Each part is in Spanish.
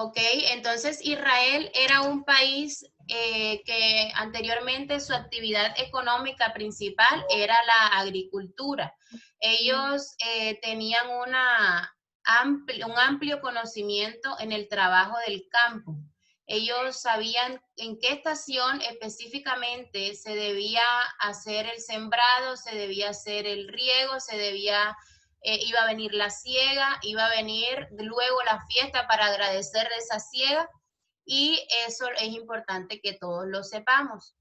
Ok, entonces Israel era un país que anteriormente su actividad económica principal era la agricultura. Ellos tenían un amplio conocimiento en el trabajo del campo. Ellos sabían en qué estación específicamente se debía hacer el sembrado, se debía hacer el riego, iba a venir la siega, iba a venir luego la fiesta para agradecer de esa siega, y eso es importante que todos lo sepamos.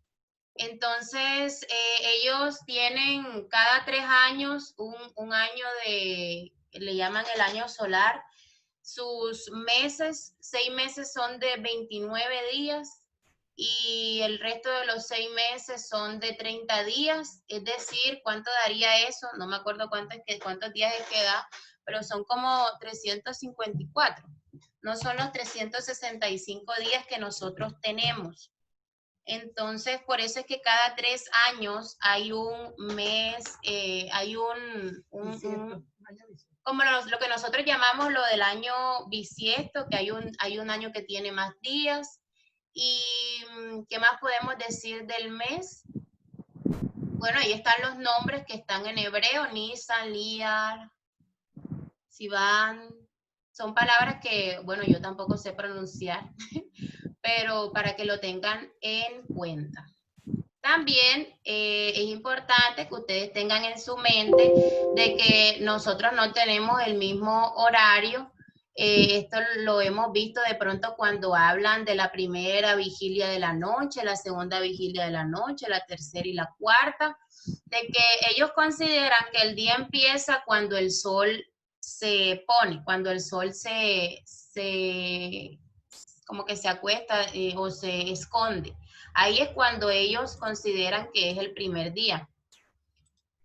Entonces, ellos tienen cada 3 años un año le llaman el año solar. Sus meses, 6 meses son de 29 días y el resto de los 6 meses son de 30 días, es decir, ¿cuánto daría eso? No me acuerdo cuántos días es que da, pero son como 354. No son los 365 días que nosotros tenemos. Entonces, por eso es que cada 3 años hay un mes, hay como lo que nosotros llamamos lo del año bisiesto, que hay un año que tiene más días. ¿Y qué más podemos decir del mes? Bueno, ahí están los nombres que están en hebreo: Nisan, Liar, Sivan. Son palabras que, bueno, yo tampoco sé pronunciar, pero para que lo tengan en cuenta. También es importante que ustedes tengan en su mente de que nosotros no tenemos el mismo horario. Esto lo hemos visto de pronto cuando hablan de la primera vigilia de la noche, la segunda vigilia de la noche, la tercera y la cuarta, de que ellos consideran que el día empieza cuando el sol se pone, cuando el sol como que se acuesta o se esconde. Ahí es cuando ellos consideran que es el primer día.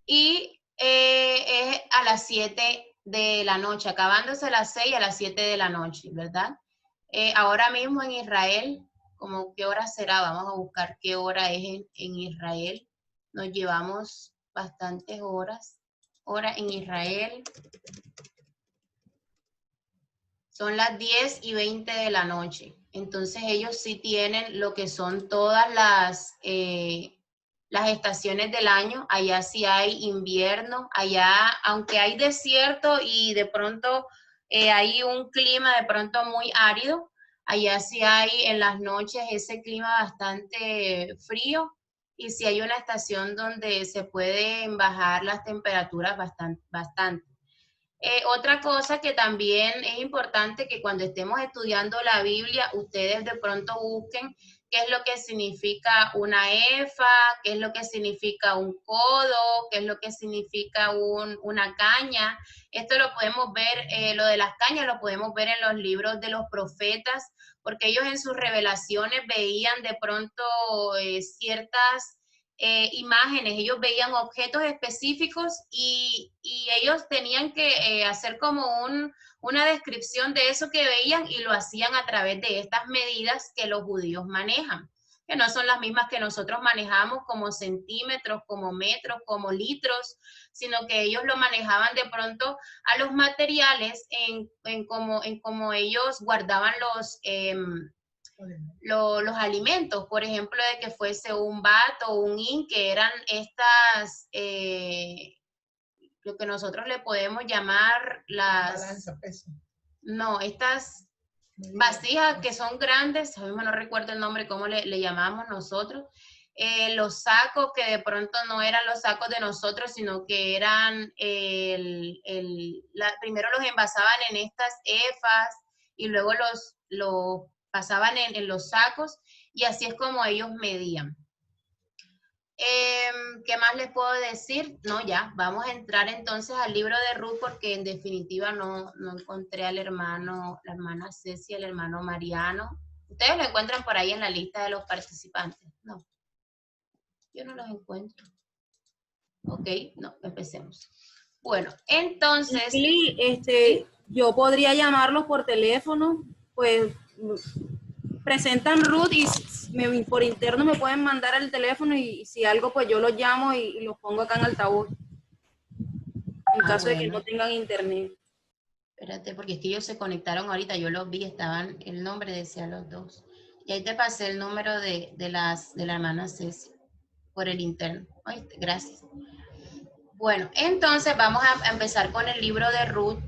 Y es a las 7 de la noche, acabándose a las 6 a las 7 de la noche, ¿verdad? Ahora mismo en Israel, ¿cómo qué hora será? Vamos a buscar qué hora es en Israel. Nos llevamos bastantes horas. Hora en Israel. Son las 10:20 de la noche. Entonces ellos sí tienen lo que son todas las estaciones del año. Allá sí hay invierno, allá aunque hay desierto y de pronto hay un clima de pronto muy árido, allá sí hay en las noches ese clima bastante frío y sí hay una estación donde se pueden bajar las temperaturas bastante. Otra cosa que también es importante que cuando estemos estudiando la Biblia, ustedes de pronto busquen qué es lo que significa una efa, qué es lo que significa un codo, qué es lo que significa una caña. Esto lo podemos ver, lo de las cañas lo podemos ver en los libros de los profetas, porque ellos en sus revelaciones veían de pronto ciertas imágenes, ellos veían objetos específicos y ellos tenían que hacer como una descripción de eso que veían y lo hacían a través de estas medidas que los judíos manejan, que no son las mismas que nosotros manejamos como centímetros, como metros, como litros, sino que ellos lo manejaban de pronto a los materiales en cómo ellos guardaban los alimentos, por ejemplo, de que fuese un bat o un in, que eran estas, lo que nosotros le podemos llamar Balanza, peso. No, estas vasijas que son grandes, a mí no recuerdo el nombre, cómo le llamamos nosotros, los sacos que de pronto no eran los sacos de nosotros, sino que eran, primero los envasaban en estas efas y luego los pasaban en los sacos y así es como ellos medían. ¿Qué más les puedo decir? No, ya, vamos a entrar entonces al libro de Ruth porque en definitiva no encontré al hermano, la hermana Ceci, el hermano Mariano. ¿Ustedes lo encuentran por ahí en la lista de los participantes? No, yo no los encuentro. Ok, no, empecemos. Bueno, entonces... ¿Sí? Yo podría llamarlos por teléfono, pues presentan Ruth y por interno me pueden mandar el teléfono y si algo pues yo los llamo y los pongo acá en altavoz en caso de que no tengan internet. Espérate, porque es que ellos se conectaron ahorita, yo los vi, estaban, el nombre decía los dos. Y ahí te pasé el número de la hermana Ceci por el interno. ¿Oíste? Gracias. Bueno, entonces vamos a empezar con el libro de Ruth.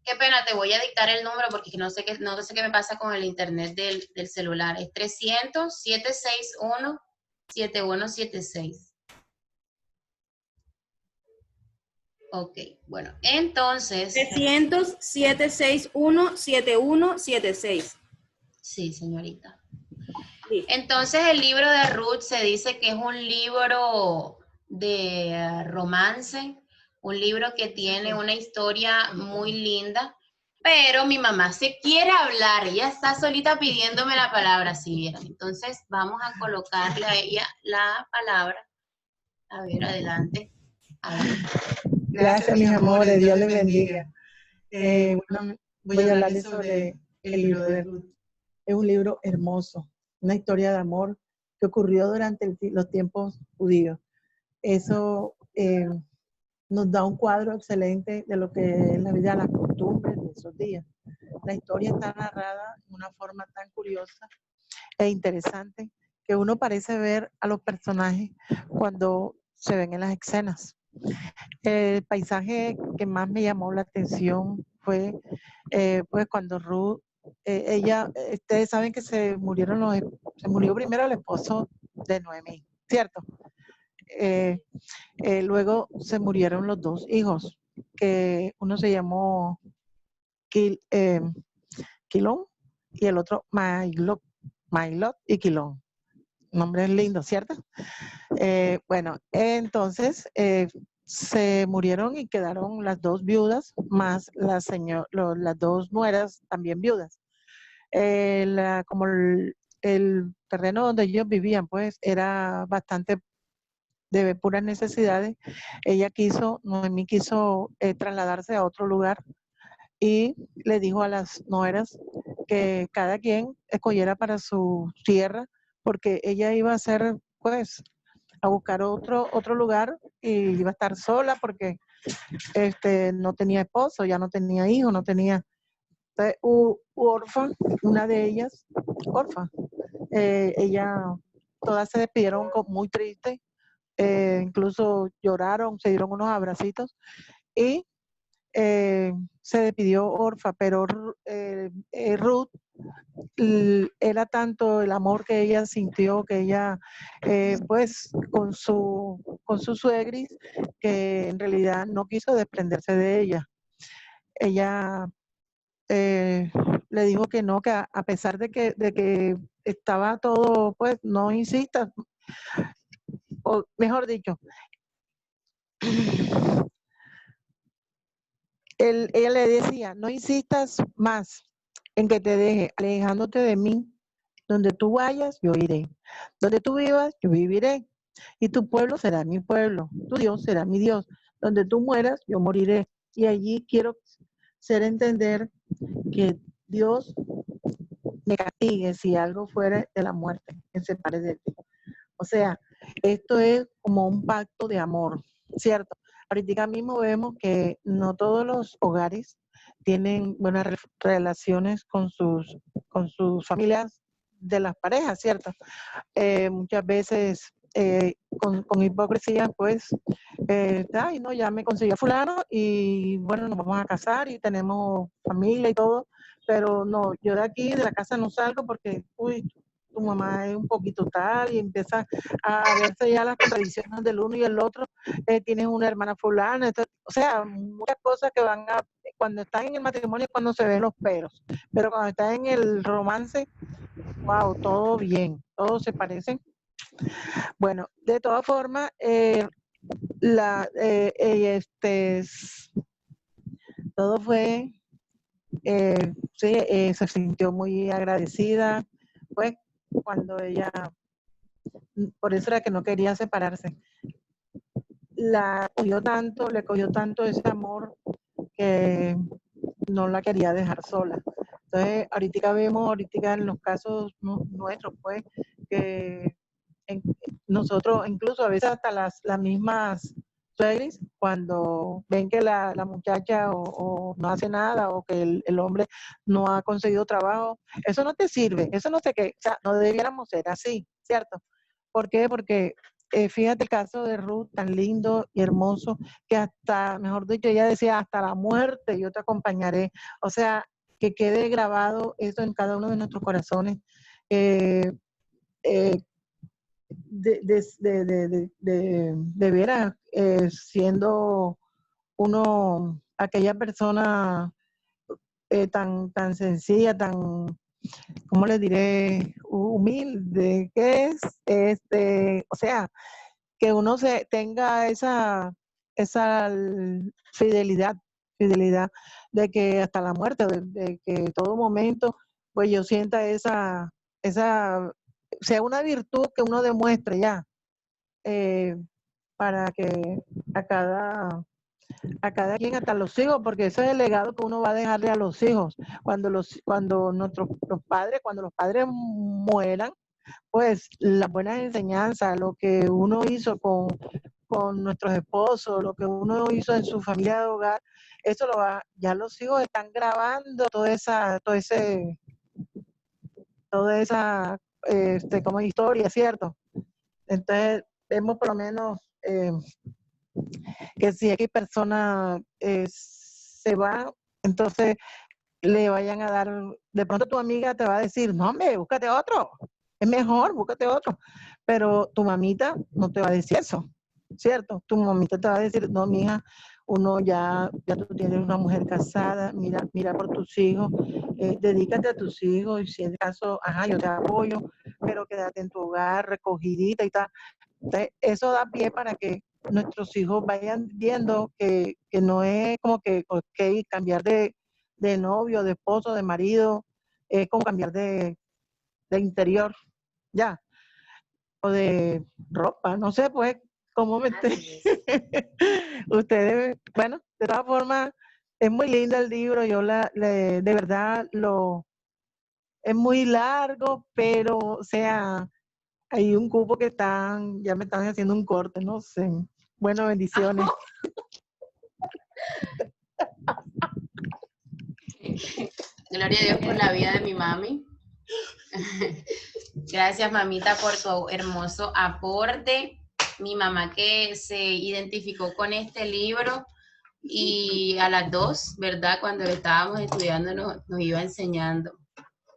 Qué pena, te voy a dictar el número porque no sé qué me pasa con el internet del celular. Es 300-761-7176. Ok, bueno, entonces. 300-761-7176. Sí, señorita. Listo. Entonces el libro de Ruth se dice que es un libro de romance, un libro que tiene una historia muy linda, pero mi mamá se quiere hablar, ella está solita pidiéndome la palabra, si vieran. Entonces vamos a colocarle a ella la palabra. A ver, adelante. A ver. Gracias, mis amores, Dios les bendiga. Bueno, voy a hablarles sobre el libro de Ruth. Es un libro hermoso, una historia de amor que ocurrió durante los tiempos judíos. Eso nos da un cuadro excelente de lo que es la vida, las costumbres de esos días. La historia está narrada de una forma tan curiosa e interesante que uno parece ver a los personajes cuando se ven en las escenas. El paisaje que más me llamó la atención fue pues cuando Ruth, ustedes saben que se murió primero el esposo de Noemí, ¿cierto? Luego se murieron los dos hijos, que uno se llamó Quilón y el otro Mailot y Quilón. Nombres lindos, ¿cierto? Bueno, entonces se murieron y quedaron las dos viudas, más las dos nueras también viudas. Como el terreno donde ellos vivían, pues, era bastante de puras necesidades. Noemí quiso trasladarse a otro lugar y le dijo a las nueras que cada quien escogiera para su tierra, porque ella iba a hacer, pues, a buscar otro lugar y iba a estar sola porque no tenía esposo, ya no tenía hijos, no tenía. Entonces, Orfa, una de ellas, Orfa, todas se despidieron muy tristes, incluso lloraron, se dieron unos abracitos y se despidió Orfa, pero Ruth era tanto el amor que ella sintió, que ella, pues, con su suegris, que en realidad no quiso desprenderse de ella. Ella le dijo que no, que a pesar de que estaba todo, pues, no insistas, o mejor dicho, ella le decía, no insistas más en que te deje, alejándote de mí. Donde tú vayas, yo iré. Donde tú vivas, yo viviré. Y tu pueblo será mi pueblo. Tu Dios será mi Dios. Donde tú mueras, yo moriré. Y allí quiero hacer entender que Dios me castigue si algo fuera de la muerte, que se separe de ti. O sea, esto es como un pacto de amor, ¿cierto? Ahorita mismo vemos que no todos los hogares tienen buenas relaciones con sus familias de las parejas, ¿cierto? Muchas veces con hipocresía, pues, ay, no, ya me consiguió fulano y bueno, nos vamos a casar y tenemos familia y todo, pero no, yo de aquí, de la casa no salgo porque, uy, tu mamá es un poquito tal y empieza a verse ya las contradicciones del uno y el otro, tienes una hermana fulana, entonces, o sea, muchas cosas que cuando están en el matrimonio es cuando se ven los peros, pero cuando están en el romance, wow, todo bien, todos se parecen. Bueno, de todas formas, todo fue, sí, se sintió muy agradecida, pues, cuando ella, por eso era que no quería separarse. Le cogió tanto ese amor que no la quería dejar sola. Entonces, ahorita en los casos nuestros, pues, que nosotros, incluso a veces hasta las mismas suegris, cuando ven que la muchacha o no hace nada o que el hombre no ha conseguido trabajo, eso no te sirve, eso no sé qué, o sea, no debiéramos ser así, ¿cierto? ¿Por qué? Porque fíjate el caso de Ruth, tan lindo y hermoso, que hasta, mejor dicho, ella decía, hasta la muerte yo te acompañaré. O sea, que quede grabado eso en cada uno de nuestros corazones. Eh, eh, de veras, siendo uno aquella persona tan sencilla, tan, ¿cómo le diré? Humilde, que es, o sea, que uno se tenga esa fidelidad de que hasta la muerte, de que todo momento, pues yo sienta sea una virtud que uno demuestre ya, eh, para que a cada quien, hasta los hijos, porque ese es el legado que uno va a dejarle a los hijos. Cuando cuando los padres mueran, pues las buenas enseñanzas, lo que uno hizo con nuestros esposos, lo que uno hizo en su familia de hogar, eso ya los hijos están grabando toda esa como historia, ¿cierto? Entonces, vemos por lo menos que si X persona se va, entonces le vayan a dar, de pronto tu amiga te va a decir, no, hombre, búscate otro, es mejor, búscate otro, pero tu mamita no te va a decir eso, ¿cierto? Tu mamita te va a decir, no, mija, uno ya tú tienes una mujer casada, mira por tus hijos, dedícate a tus hijos, y si es el caso, ajá, yo te apoyo, pero quédate en tu hogar, recogidita y tal. Entonces, eso da pie para que nuestros hijos vayan viendo que no es como que, ok, cambiar de novio, de esposo, de marido, es como cambiar de interior, ya, o de ropa, no sé, pues, cómo me ustedes, bueno, de todas formas, es muy lindo el libro, de verdad, es muy largo, pero, o sea, hay un cupo que ya me están haciendo un corte, no sé. Bueno, bendiciones. Gloria a Dios por la vida de mi mami. Gracias, mamita, por tu hermoso aporte. Mi mamá que se identificó con este libro y a las dos, ¿verdad? Cuando estábamos estudiando nos iba enseñando.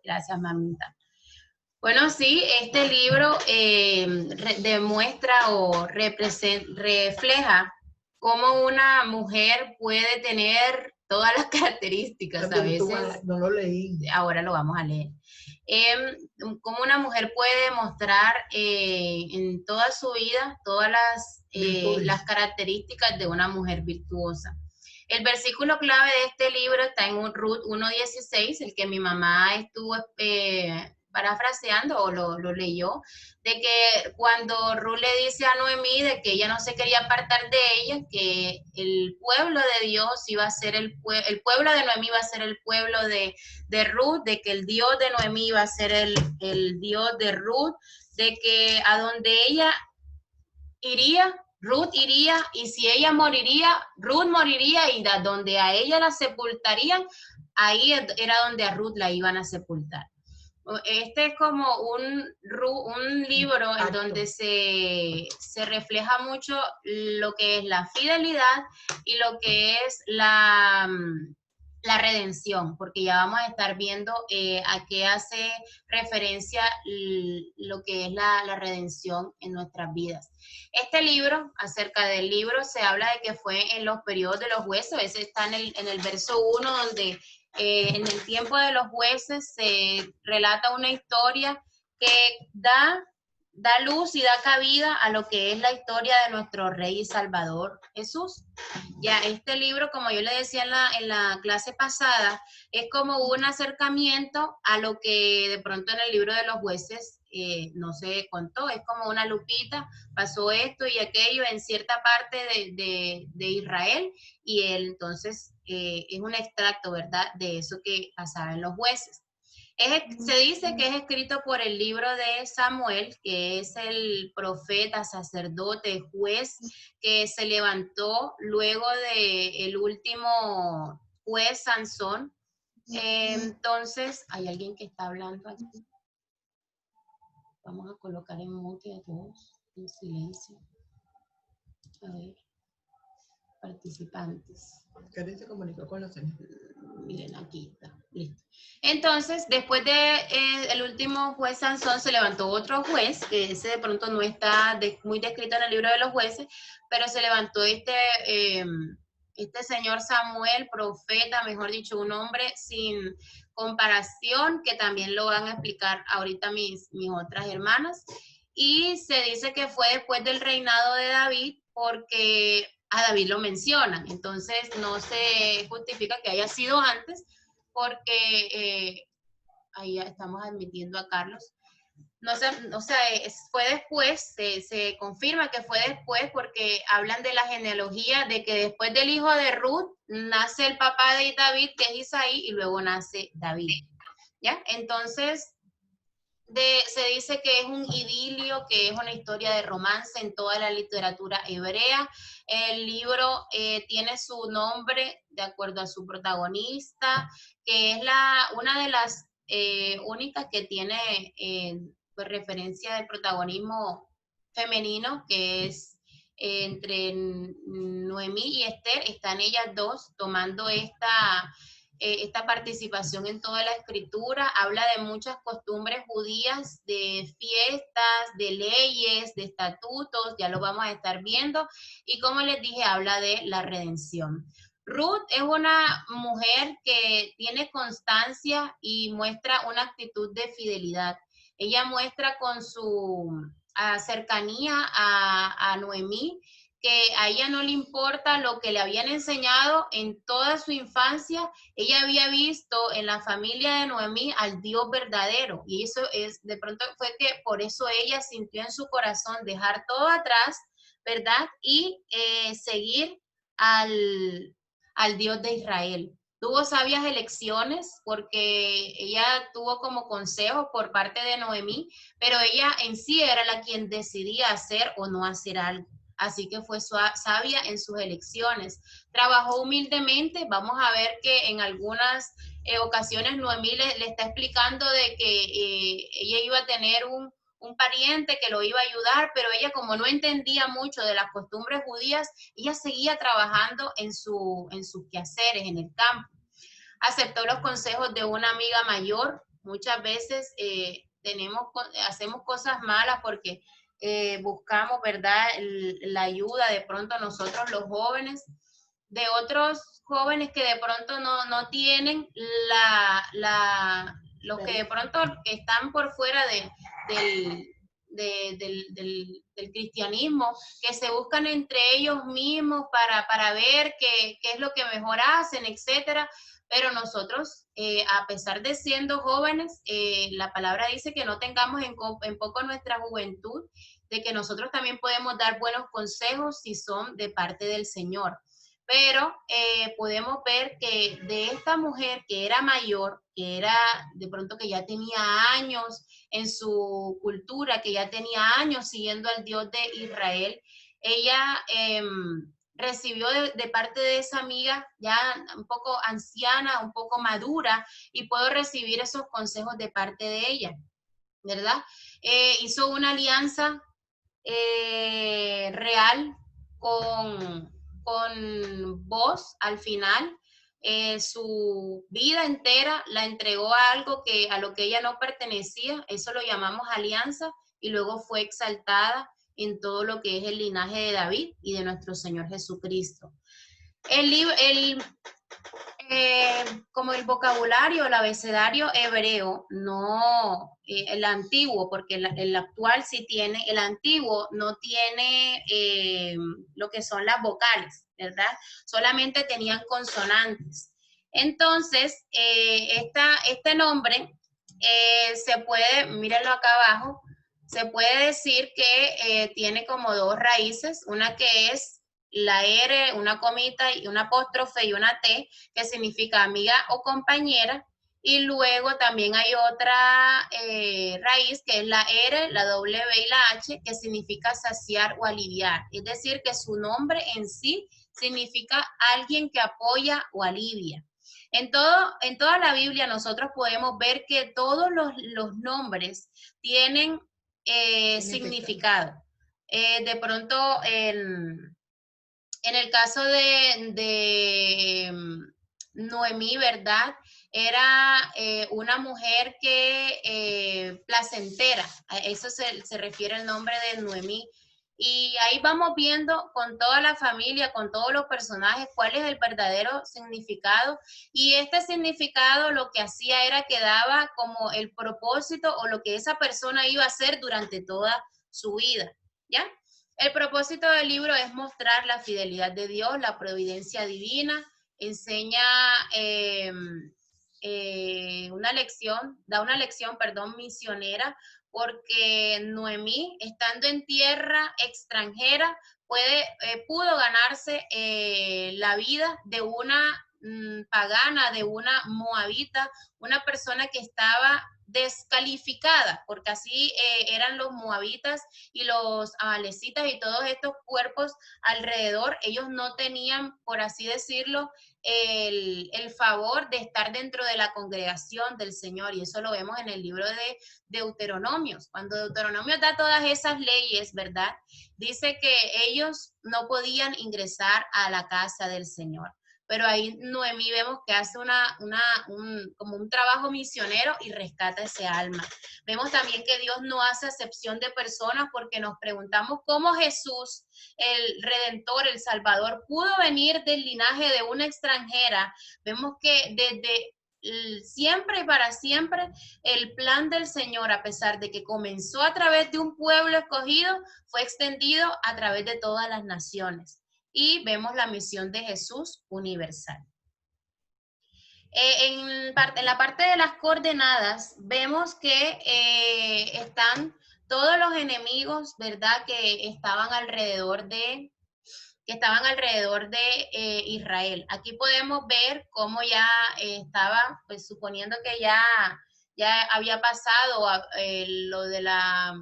Gracias, mamita. Bueno, sí, este libro demuestra o refleja cómo una mujer puede tener todas las características. A veces, no lo leí. ahora lo vamos a leer. Cómo una mujer puede mostrar en toda su vida todas las características de una mujer virtuosa. El versículo clave de este libro está en Ruth 1:16, el que mi mamá estuvo parafraseando o lo leyó, de que cuando Ruth le dice a Noemí de que ella no se quería apartar de ella, que el pueblo de Dios iba a ser el pueblo de Noemí iba a ser el pueblo de Ruth, de que el Dios de Noemí iba a ser el Dios de Ruth, de que a donde ella iría, Ruth iría, y si ella moriría, Ruth moriría, y donde a ella la sepultarían, ahí era donde a Ruth la iban a sepultar. Este es como un libro en donde se refleja mucho lo que es la fidelidad y lo que es la redención, porque ya vamos a estar viendo a qué hace referencia lo que es la redención en nuestras vidas. Este libro, acerca del libro, se habla de que fue en los periodos de los jueces. Ese está en el verso 1, donde en el tiempo de los jueces se relata una historia que da luz y da cabida a lo que es la historia de nuestro Rey y Salvador Jesús. Ya este libro, como yo le decía en la clase pasada, es como un acercamiento a lo que de pronto en el libro de los jueces no se contó. Es como una lupita, pasó esto y aquello en cierta parte de Israel, y él entonces es un extracto, ¿verdad?, de eso que pasaba en los jueces. Se dice que es escrito por el libro de Samuel, que es el profeta, sacerdote, juez, que se levantó luego de el último juez Sansón. Entonces, hay alguien que está hablando aquí. Vamos a colocar en mute a todos, en silencio. A ver, participantes. Karen se comunicó con los señores. Miren, aquí está, listo. Entonces, después de el último juez Sansón, se levantó otro juez, que ese de pronto no está muy descrito en el libro de los jueces, pero se levantó este señor Samuel, profeta, mejor dicho, un hombre sin comparación, que también lo van a explicar ahorita mis otras hermanas. Y se dice que fue después del reinado de David, porque a David lo mencionan, entonces no se justifica que haya sido antes, porque ahí ya estamos admitiendo a Carlos. No sé, o sea, fue después, se confirma que fue después, porque hablan de la genealogía de que después del hijo de Ruth nace el papá de David, que es Isaí, y luego nace David. ¿Ya? Entonces, se dice que es un idilio, que es una historia de romance en toda la literatura hebrea. El libro tiene su nombre de acuerdo a su protagonista, que es una de las únicas que tiene pues, referencia del protagonismo femenino, que es entre Noemí y Esther. Están ellas dos tomando esta participación en toda la escritura. Habla de muchas costumbres judías, de fiestas, de leyes, de estatutos, ya lo vamos a estar viendo, y como les dije, habla de la redención. Ruth es una mujer que tiene constancia y muestra una actitud de fidelidad. Ella muestra con su cercanía a Noemí, que a ella no le importa lo que le habían enseñado en toda su infancia. Ella había visto en la familia de Noemí al Dios verdadero, y eso es, de pronto fue que por eso ella sintió en su corazón dejar todo atrás, ¿verdad? Y seguir al Dios de Israel. Tuvo sabias elecciones porque ella tuvo como consejo por parte de Noemí, pero ella en sí era la quien decidía hacer o no hacer algo. Así que fue sabia en sus elecciones. Trabajó humildemente. Vamos a ver que en algunas ocasiones Noemí le está explicando de que ella iba a tener un pariente que lo iba a ayudar, pero ella, como no entendía mucho de las costumbres judías, ella seguía trabajando en sus quehaceres, en el campo. Aceptó los consejos de una amiga mayor. Muchas veces hacemos cosas malas porque buscamos, ¿verdad?, la ayuda de pronto nosotros los jóvenes, de otros jóvenes que de pronto no tienen los que de pronto están por fuera del cristianismo, que se buscan entre ellos mismos para ver qué es lo que mejor hacen, etcétera. Pero nosotros, a pesar de siendo jóvenes, la palabra dice que no tengamos en poco nuestra juventud, de que nosotros también podemos dar buenos consejos si son de parte del Señor. Pero podemos ver que de esta mujer que era mayor, que era de pronto que ya tenía años en su cultura, que ya tenía años siguiendo al Dios de Israel, ella recibió de parte de esa amiga ya un poco anciana, un poco madura, y puedo recibir esos consejos de parte de ella, ¿verdad? Hizo una alianza real con vos al final. Su vida entera la entregó a algo a lo que ella no pertenecía. Eso lo llamamos alianza, y luego fue exaltada en todo lo que es el linaje de David y de nuestro Señor Jesucristo. Como el vocabulario, el abecedario hebreo, no el antiguo, porque el actual sí tiene, el antiguo no tiene lo que son las vocales, ¿verdad? Solamente tenían consonantes. Entonces, este nombre se puede, mírenlo acá abajo, se puede decir que tiene como dos raíces, una que es la R, una comita y una apóstrofe y una T, que significa amiga o compañera, Y luego también hay otra raíz que es la R, la W y la H, que significa saciar o aliviar. Es decir, que su nombre en sí significa alguien que apoya o alivia. En toda la Biblia nosotros podemos ver que todos los nombres tienen significado. De pronto, en el caso de Noemí, ¿verdad? Era una mujer que placentera, a eso se refiere el nombre de Noemí. Y ahí vamos viendo con toda la familia, con todos los personajes, cuál es el verdadero significado. Y este significado lo que hacía era que daba como el propósito o lo que esa persona iba a hacer durante toda su vida, ¿ya? El propósito del libro es mostrar la fidelidad de Dios, la providencia divina, enseña da una lección, misionera, porque Noemí, estando en tierra extranjera, pudo ganarse la vida de una pagana, de una moabita, una persona que estaba descalificada, porque así eran los moabitas y los amalecitas y todos estos cuerpos alrededor. Ellos no tenían, por así decirlo, el favor de estar dentro de la congregación del Señor, y eso lo vemos en el libro de Deuteronomios. Cuando Deuteronomio da todas esas leyes, ¿verdad? Dice que ellos no podían ingresar a la casa del Señor. Pero ahí Noemí vemos que hace como un trabajo misionero y rescata ese alma. Vemos también que Dios no hace acepción de personas, porque nos preguntamos cómo Jesús, el Redentor, el Salvador, pudo venir del linaje de una extranjera. Vemos que desde siempre y para siempre el plan del Señor, a pesar de que comenzó a través de un pueblo escogido, fue extendido a través de todas las naciones. Y vemos la misión de Jesús universal. En la parte de las coordenadas vemos que están todos los enemigos, ¿verdad? Que estaban alrededor de Israel. Aquí podemos ver cómo ya estaba, pues suponiendo que ya había pasado lo de la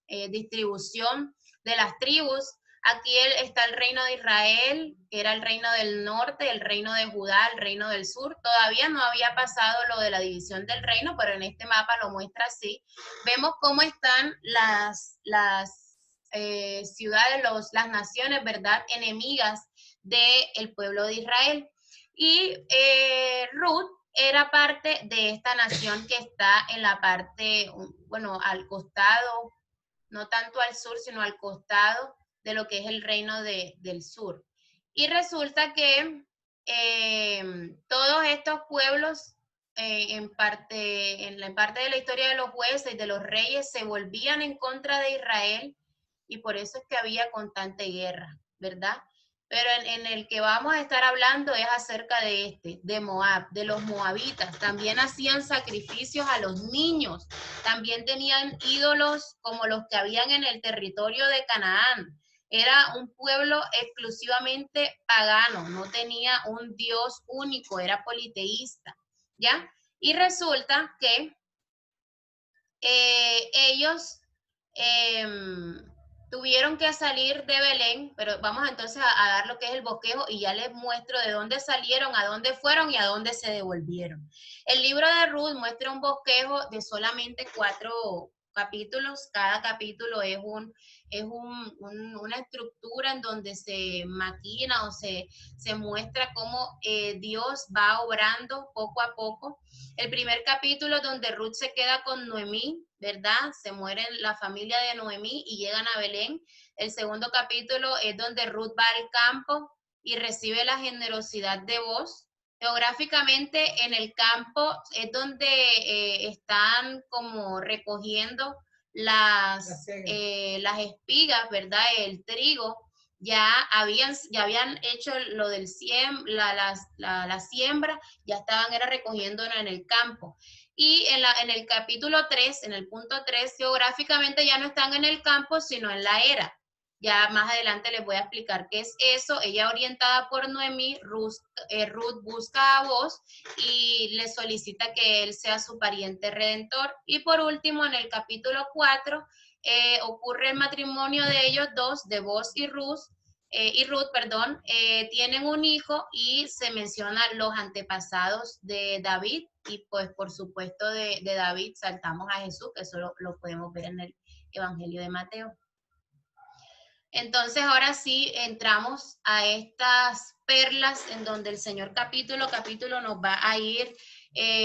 distribución de las tribus. Aquí está el reino de Israel, que era el reino del norte, el reino de Judá, el reino del sur. Todavía no había pasado lo de la división del reino, pero en este mapa lo muestra así. Vemos cómo están las ciudades, las naciones, ¿verdad?, enemigas del pueblo de Israel. Y Ruth era parte de esta nación que está en la parte, bueno, al costado, no tanto al sur, sino al costado de lo que es el reino del sur. Y resulta que todos estos pueblos, en parte de la historia de los jueces y de los reyes, se volvían en contra de Israel, y por eso es que había constante guerra, ¿verdad? Pero en el que vamos a estar hablando es acerca de Moab, de los moabitas. También hacían sacrificios a los niños, también tenían ídolos como los que habían en el territorio de Canaán. Era un pueblo exclusivamente pagano, no tenía un Dios único, era politeísta, ¿ya? Y resulta que ellos tuvieron que salir de Belén, pero vamos entonces a dar lo que es el bosquejo y ya les muestro de dónde salieron, a dónde fueron y a dónde se devolvieron. El libro de Ruth muestra un bosquejo de solamente 4 capítulos. Cada capítulo es una estructura en donde se maquina o se muestra cómo Dios va obrando poco a poco. El primer capítulo, donde Ruth se queda con Noemí, ¿verdad? Se muere la familia de Noemí y llegan a Belén. El segundo capítulo es donde Ruth va al campo y recibe la generosidad de Boaz. Geográficamente, en el campo es donde están como recogiendo las espigas, ¿verdad? El trigo. Ya habían hecho lo del la siembra, ya estaban recogiéndolo en el campo. Y en el capítulo 3, en el punto 3, geográficamente ya no están en el campo, sino en la era. Ya más adelante les voy a explicar qué es eso. Ella, orientada por Noemí, Ruth busca a Boaz y le solicita que él sea su pariente redentor. Y por último, en el capítulo 4, ocurre el matrimonio de ellos dos, de Boaz y Ruth, tienen un hijo y se mencionan los antepasados de David y pues por supuesto de David saltamos a Jesús, que eso lo podemos ver en el Evangelio de Mateo. Entonces ahora sí entramos a estas perlas en donde el Señor capítulo a capítulo nos va a ir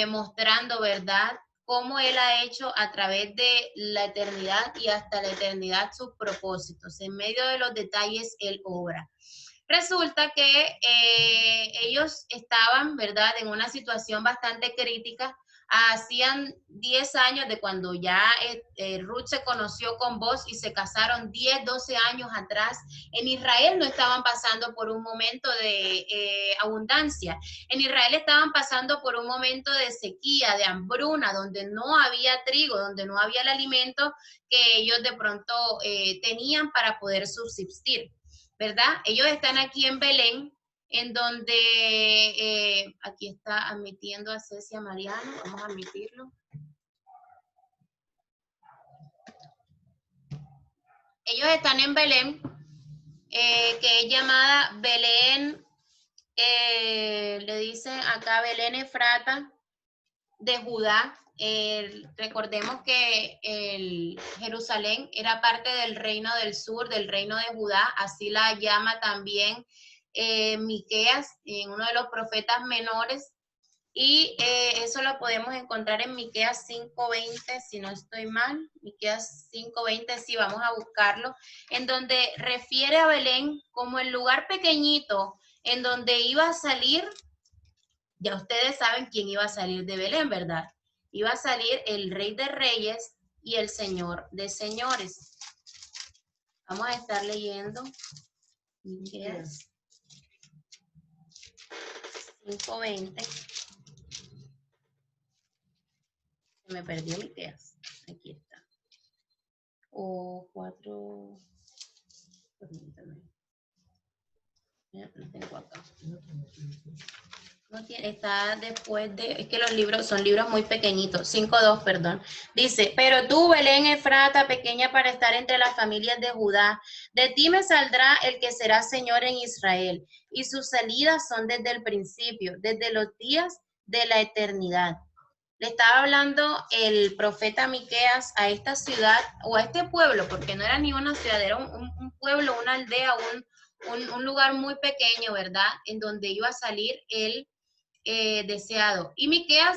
mostrando, ¿verdad?, cómo Él ha hecho a través de la eternidad y hasta la eternidad sus propósitos. En medio de los detalles Él obra. Resulta que ellos estaban, ¿verdad?, en una situación bastante crítica. Hacían 10 años de cuando ya Ruth se conoció con Boaz y se casaron 10, 12 años atrás. En Israel no estaban pasando por un momento de abundancia. En Israel estaban pasando por un momento de sequía, de hambruna, donde no había trigo, donde no había el alimento que ellos de pronto tenían para poder subsistir, ¿verdad? Ellos están aquí en Belén, en donde aquí está admitiendo a Cecia Mariano, vamos a admitirlo. Ellos están en Belén, que es llamada Belén, le dicen acá Belén Efrata de Judá. Recordemos que Jerusalén era parte del reino del sur, del reino de Judá, así la llama también Miqueas, uno de los profetas menores, y eso lo podemos encontrar en Miqueas 5:20, si no estoy mal, Miqueas 5:20, sí, vamos a buscarlo, en donde refiere a Belén como el lugar pequeñito en donde iba a salir, ya ustedes saben quién iba a salir de Belén, ¿verdad? Iba a salir el Rey de Reyes y el Señor de Señores. Vamos a estar leyendo Miqueas 5:20. Se me perdió Miqueas. Aquí está. O 4. Permítame. Ya lo tengo acá. No tiene, está después de, es que los libros son libros muy pequeñitos, 5:2, perdón. Dice, pero tú, Belén Efrata, pequeña para estar entre las familias de Judá, de ti me saldrá el que será Señor en Israel, y sus salidas son desde el principio, desde los días de la eternidad. Le estaba hablando el profeta Miqueas a esta ciudad, o a este pueblo, porque no era ni una ciudad, era un pueblo, una aldea, un lugar muy pequeño, ¿verdad?, en donde iba a salir el deseado. Y Miqueas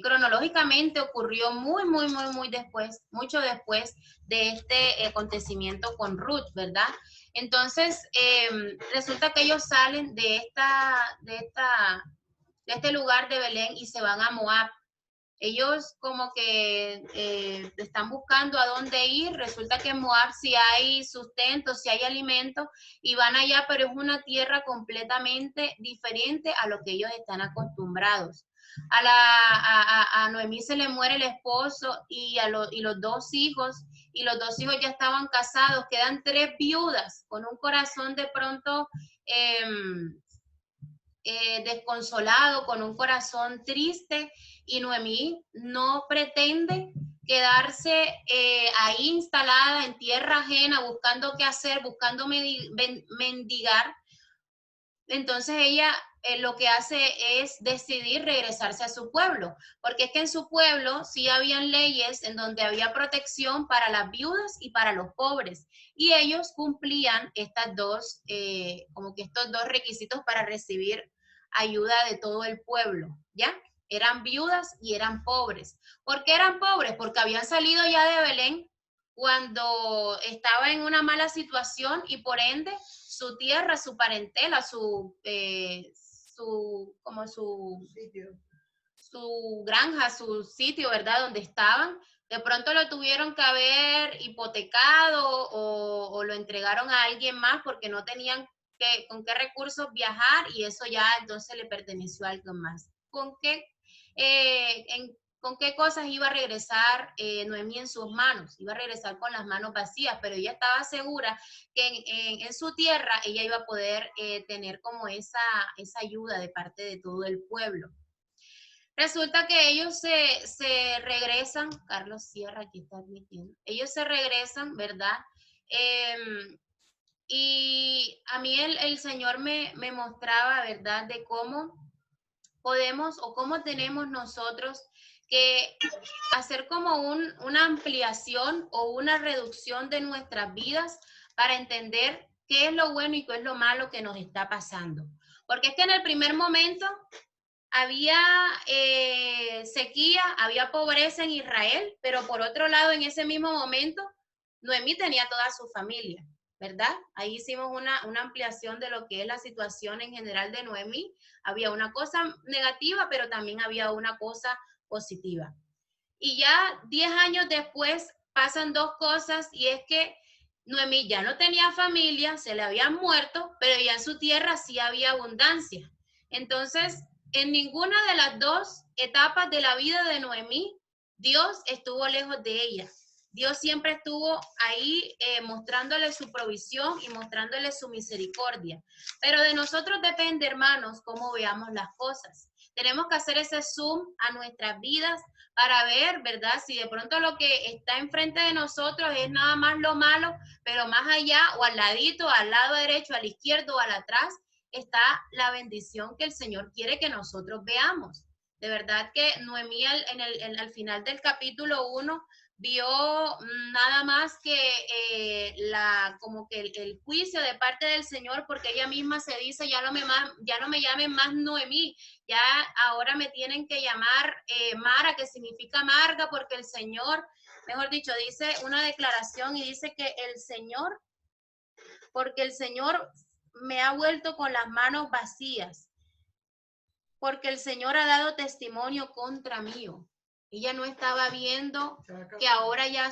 cronológicamente ocurrió muy después, mucho después de este acontecimiento con Ruth, ¿verdad? Entonces, resulta que ellos salen de este lugar de Belén y se van a Moab. Ellos como que están buscando a dónde ir. Resulta que en Moab sí hay sustento, sí hay alimento, y van allá, pero es una tierra completamente diferente a lo que ellos están acostumbrados. A Noemí se le muere el esposo y los dos hijos, y los dos hijos ya estaban casados. Quedan 3 viudas con un corazón de pronto desconsolado, con un corazón triste, y Noemí no pretende quedarse ahí instalada en tierra ajena, buscando qué hacer, buscando mendigar. Entonces ella lo que hace es decidir regresarse a su pueblo, porque es que en su pueblo sí habían leyes en donde había protección para las viudas y para los pobres, y ellos cumplían estas dos, como que estos dos requisitos para recibir ayuda de todo el pueblo, ¿ya? Eran viudas y eran pobres. ¿Por qué eran pobres? Porque habían salido ya de Belén cuando estaba en una mala situación, y por ende su tierra, su parentela, su granja, su sitio, ¿verdad?, donde estaban, de pronto lo tuvieron que haber hipotecado o lo entregaron a alguien más porque no tenían con qué recursos viajar, y eso ya entonces le perteneció a alguien más. con qué cosas iba a regresar Noemí en sus manos. Iba a regresar con las manos vacías, pero ella estaba segura que en su tierra ella iba a poder tener como esa ayuda de parte de todo el pueblo. Resulta que ellos se regresan, Carlos Sierra aquí está admitiendo, ellos se regresan, ¿verdad? Y a mí el Señor me mostraba, ¿verdad?, de cómo podemos o cómo tenemos nosotros que hacer como una ampliación o una reducción de nuestras vidas para entender qué es lo bueno y qué es lo malo que nos está pasando. Porque es que en el primer momento había sequía, había pobreza en Israel, pero por otro lado, en ese mismo momento, Noemí tenía toda su familia, ¿verdad? Ahí hicimos una ampliación de lo que es la situación en general de Noemí. Había una cosa negativa, pero también había una cosa positiva. Y ya 10 años después pasan dos cosas, y es que Noemí ya no tenía familia, se le habían muerto, pero ya en su tierra sí había abundancia. Entonces, en ninguna de las dos etapas de la vida de Noemí, Dios estuvo lejos de ella. Dios siempre estuvo ahí mostrándole su provisión y mostrándole su misericordia. Pero de nosotros depende, hermanos, cómo veamos las cosas. Tenemos que hacer ese zoom a nuestras vidas para ver, ¿verdad? Si de pronto lo que está enfrente de nosotros es nada más lo malo, pero más allá o al ladito, al lado derecho, al izquierdo o al atrás, está la bendición que el Señor quiere que nosotros veamos. De verdad que Noemí al final del capítulo 1 vio nada más que como que el juicio de parte del Señor, porque ella misma se dice, ya no me llamen más Noemí, ya ahora me tienen que llamar Mara, que significa amarga, porque el Señor, mejor dicho, dice una declaración y dice que porque el Señor me ha vuelto con las manos vacías, porque el Señor ha dado testimonio contra mí. Ella no estaba viendo que ahora ya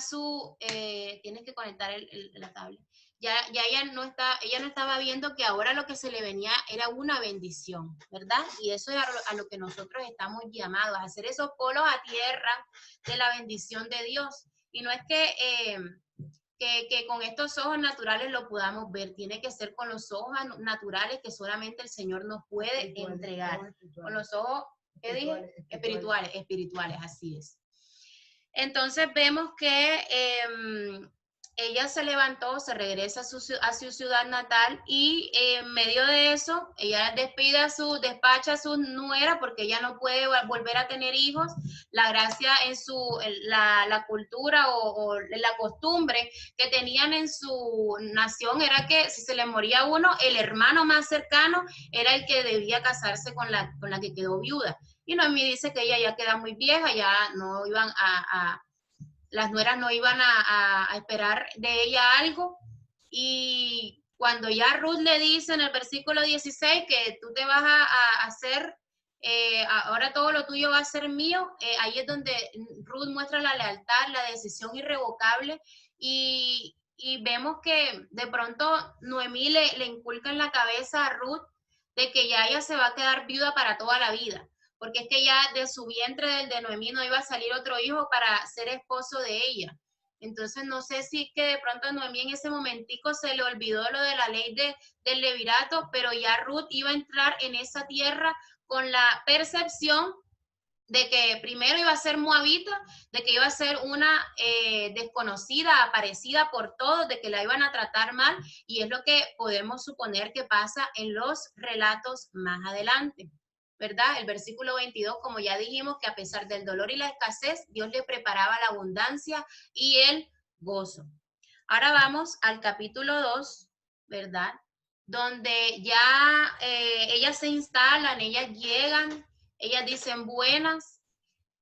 tienes que conectar la tablet. Ya ella no estaba viendo que ahora lo que se le venía era una bendición, ¿verdad? Y eso es a lo que nosotros estamos llamados, a hacer esos polos a tierra de la bendición de Dios. Y no es que con estos ojos naturales lo podamos ver, tiene que ser con los ojos naturales que solamente el Señor nos puede entregar. Con los ojos, ¿qué dije? Espirituales, así es. Entonces vemos que ella se levantó, se regresa a su ciudad natal, y en medio de eso, ella despacha a su nuera, porque ella no puede volver a tener hijos. La gracia en la cultura o la costumbre que tenían en su nación era que si se le moría uno, el hermano más cercano era el que debía casarse con la que quedó viuda. Y Noemí dice que ella ya queda muy vieja, ya no iban las nueras no iban a esperar de ella algo. Y cuando ya Ruth le dice en el versículo 16 que tú te vas a hacer, ahora todo lo tuyo va a ser mío, ahí es donde Ruth muestra la lealtad, la decisión irrevocable, y vemos que de pronto Noemí le inculca en la cabeza a Ruth de que ya ella se va a quedar viuda para toda la vida, porque es que ya de su vientre del de Noemí no iba a salir otro hijo para ser esposo de ella. Entonces no sé si que de pronto a Noemí en ese momentico se le olvidó lo de la ley del levirato, pero ya Ruth iba a entrar en esa tierra con la percepción de que primero iba a ser moabita, de que iba a ser una desconocida, aparecida por todos, de que la iban a tratar mal, y es lo que podemos suponer que pasa en los relatos más adelante, ¿verdad? El versículo 22, como ya dijimos, que a pesar del dolor y la escasez, Dios le preparaba la abundancia y el gozo. Ahora vamos al capítulo 2, ¿verdad? Donde ya ellas se instalan, ellas llegan, ellas dicen buenas,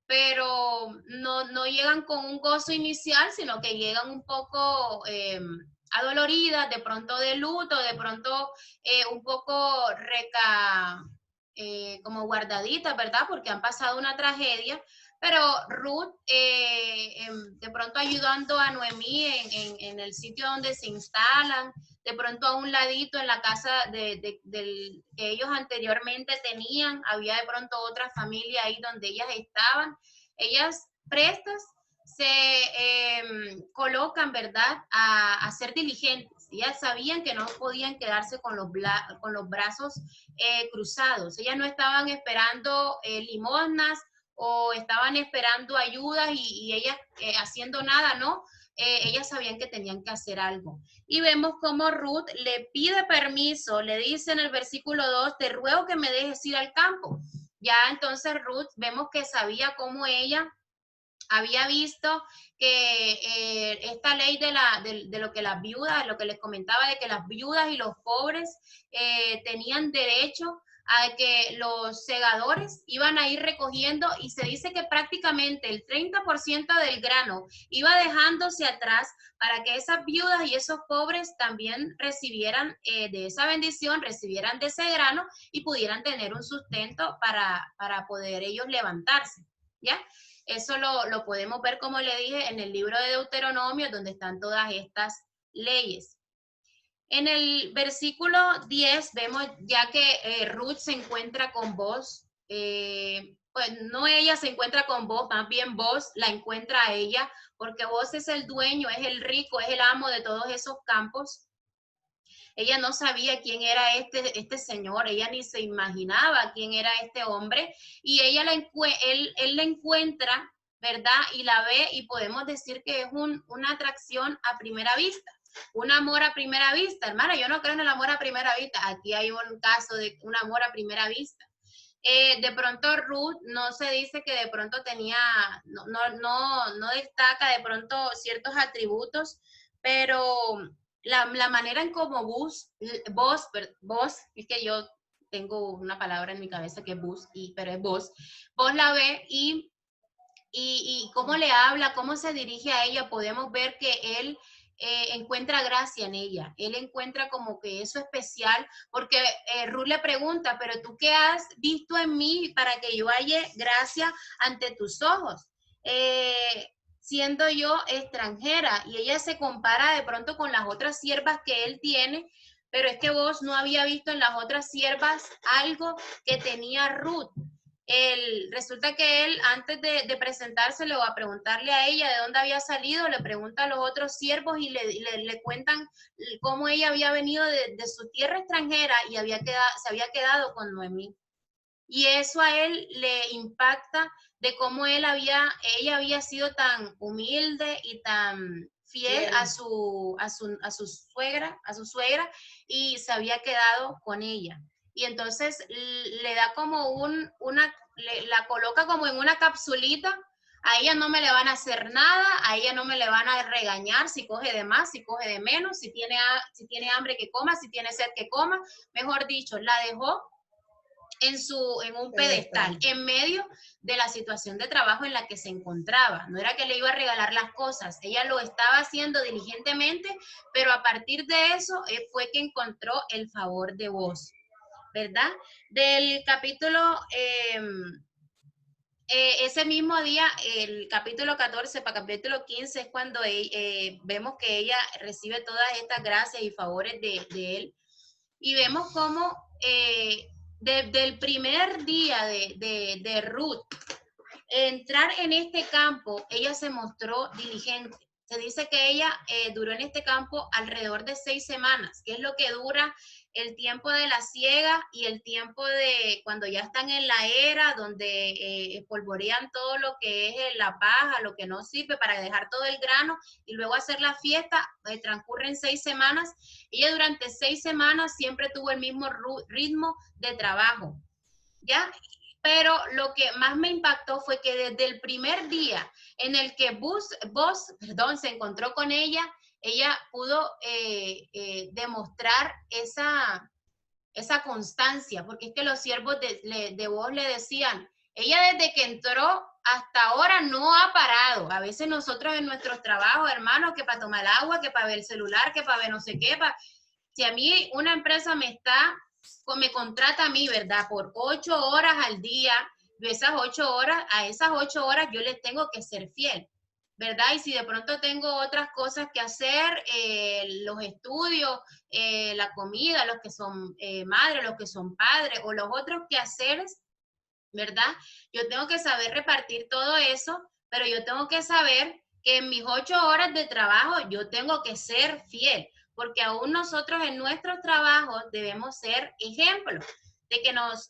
pero no llegan con un gozo inicial, sino que llegan un poco adoloridas, de pronto de luto, de pronto un poco como guardaditas, ¿verdad? Porque han pasado una tragedia, pero Ruth de pronto ayudando a Noemí en el sitio donde se instalan, de pronto a un ladito en la casa que ellos anteriormente tenían, había de pronto otra familia ahí donde ellas estaban. ellas prestas se colocan, ¿verdad?, a ser diligentes. Ellas sabían que no podían quedarse con los brazos cruzados. Ellas no estaban esperando limosnas o estaban esperando ayudas y ellas haciendo nada, ¿no? Ellas sabían que tenían que hacer algo. Y vemos cómo Ruth le pide permiso, le dice en el versículo 2, te ruego que me dejes ir al campo. Ya entonces Ruth vemos que sabía cómo ella había visto que esta ley de lo que las viudas, lo que les comentaba, de que las viudas y los pobres tenían derecho a que los segadores iban a ir recogiendo, y se dice que prácticamente el 30% del grano iba dejándose atrás para que esas viudas y esos pobres también recibieran de esa bendición, recibieran de ese grano y pudieran tener un sustento para poder ellos levantarse, ¿ya? Eso lo podemos ver, como le dije, en el libro de Deuteronomio, donde están todas estas leyes. En el versículo 10 vemos ya que Ruth se encuentra con Boaz. Pues no ella se encuentra con Boaz, más bien Boaz la encuentra a ella, porque Boaz es el dueño, es el rico, es el amo de todos esos campos. Ella no sabía quién era este señor, ella ni se imaginaba quién era este hombre, y ella él la encuentra, ¿verdad? Y la ve, y podemos decir que es una atracción a primera vista, un amor a primera vista. Hermana, yo no creo en el amor a primera vista, aquí hay un caso de un amor a primera vista. De pronto Ruth no se dice que de pronto tenía, no destaca de pronto ciertos atributos, pero la manera en cómo Boaz, es que yo tengo una palabra en mi cabeza que es Boaz, pero es Boaz la ve y cómo le habla, cómo se dirige a ella, podemos ver que él encuentra gracia en ella, él encuentra como que eso especial, porque Ruth le pregunta, pero tú qué has visto en mí para que yo halle gracia ante tus ojos, siendo yo extranjera, y ella se compara de pronto con las otras siervas que él tiene, pero es que vos no había visto en las otras siervas algo que tenía Ruth. Resulta que él, antes de presentárselo o a preguntarle a ella de dónde había salido, le pregunta a los otros siervos y le cuentan cómo ella había venido de su tierra extranjera y se había quedado con Noemí. Y eso a él le impacta de cómo ella había sido tan humilde y tan fiel a su suegra, y se había quedado con ella. Y entonces le da como la coloca como en una capsulita. A ella no me le van a hacer nada, a ella no me le van a regañar si coge de más, si coge de menos, si tiene hambre que coma, si tiene sed que coma. Mejor dicho, la dejó en un pedestal, en medio de la situación de trabajo en la que se encontraba. No era que le iba a regalar las cosas, ella lo estaba haciendo diligentemente, pero a partir de eso fue que encontró el favor de Boaz, ¿verdad? Del capítulo, ese mismo día, el capítulo 14 para capítulo 15 es cuando vemos que ella recibe todas estas gracias y favores de él, y vemos cómo desde el primer día de Ruth entrar en este campo, ella se mostró diligente. Se dice que ella duró en este campo alrededor de 6 semanas, que es lo que dura el tiempo de la siega y el tiempo de cuando ya están en la era, donde espolvorean todo lo que es la paja, lo que no sirve, para dejar todo el grano y luego hacer la fiesta. Transcurren 6 semanas. Ella durante 6 semanas siempre tuvo el mismo ritmo de trabajo, ¿ya? Pero lo que más me impactó fue que desde el primer día en el que Boaz se encontró con ella pudo demostrar esa constancia, porque es que los siervos de Boaz le decían, ella desde que entró hasta ahora no ha parado. A veces nosotros en nuestros trabajos, hermanos, que para tomar agua, que para ver el celular, que para ver no sé qué, si a mí una empresa me contrata a mí, ¿verdad? Por 8 horas al día, a esas 8 horas yo les tengo que ser fiel, ¿verdad? Y si de pronto tengo otras cosas que hacer, los estudios, la comida, los que son madres, los que son padres, o los otros quehaceres, ¿verdad? Yo tengo que saber repartir todo eso, pero yo tengo que saber que en mis 8 horas de trabajo yo tengo que ser fiel, porque aún nosotros en nuestros trabajos debemos ser ejemplos de que nos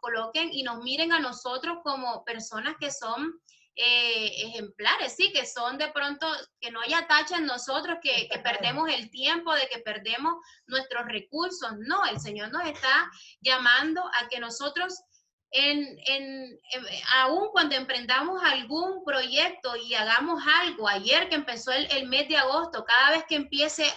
coloquen y nos miren a nosotros como personas que son ejemplares, sí, que son de pronto, que no haya tacha en nosotros, que perdemos el tiempo, de que perdemos nuestros recursos. No, el Señor nos está llamando a que nosotros aún cuando emprendamos algún proyecto y hagamos algo, ayer que empezó el mes de agosto, cada vez que empiece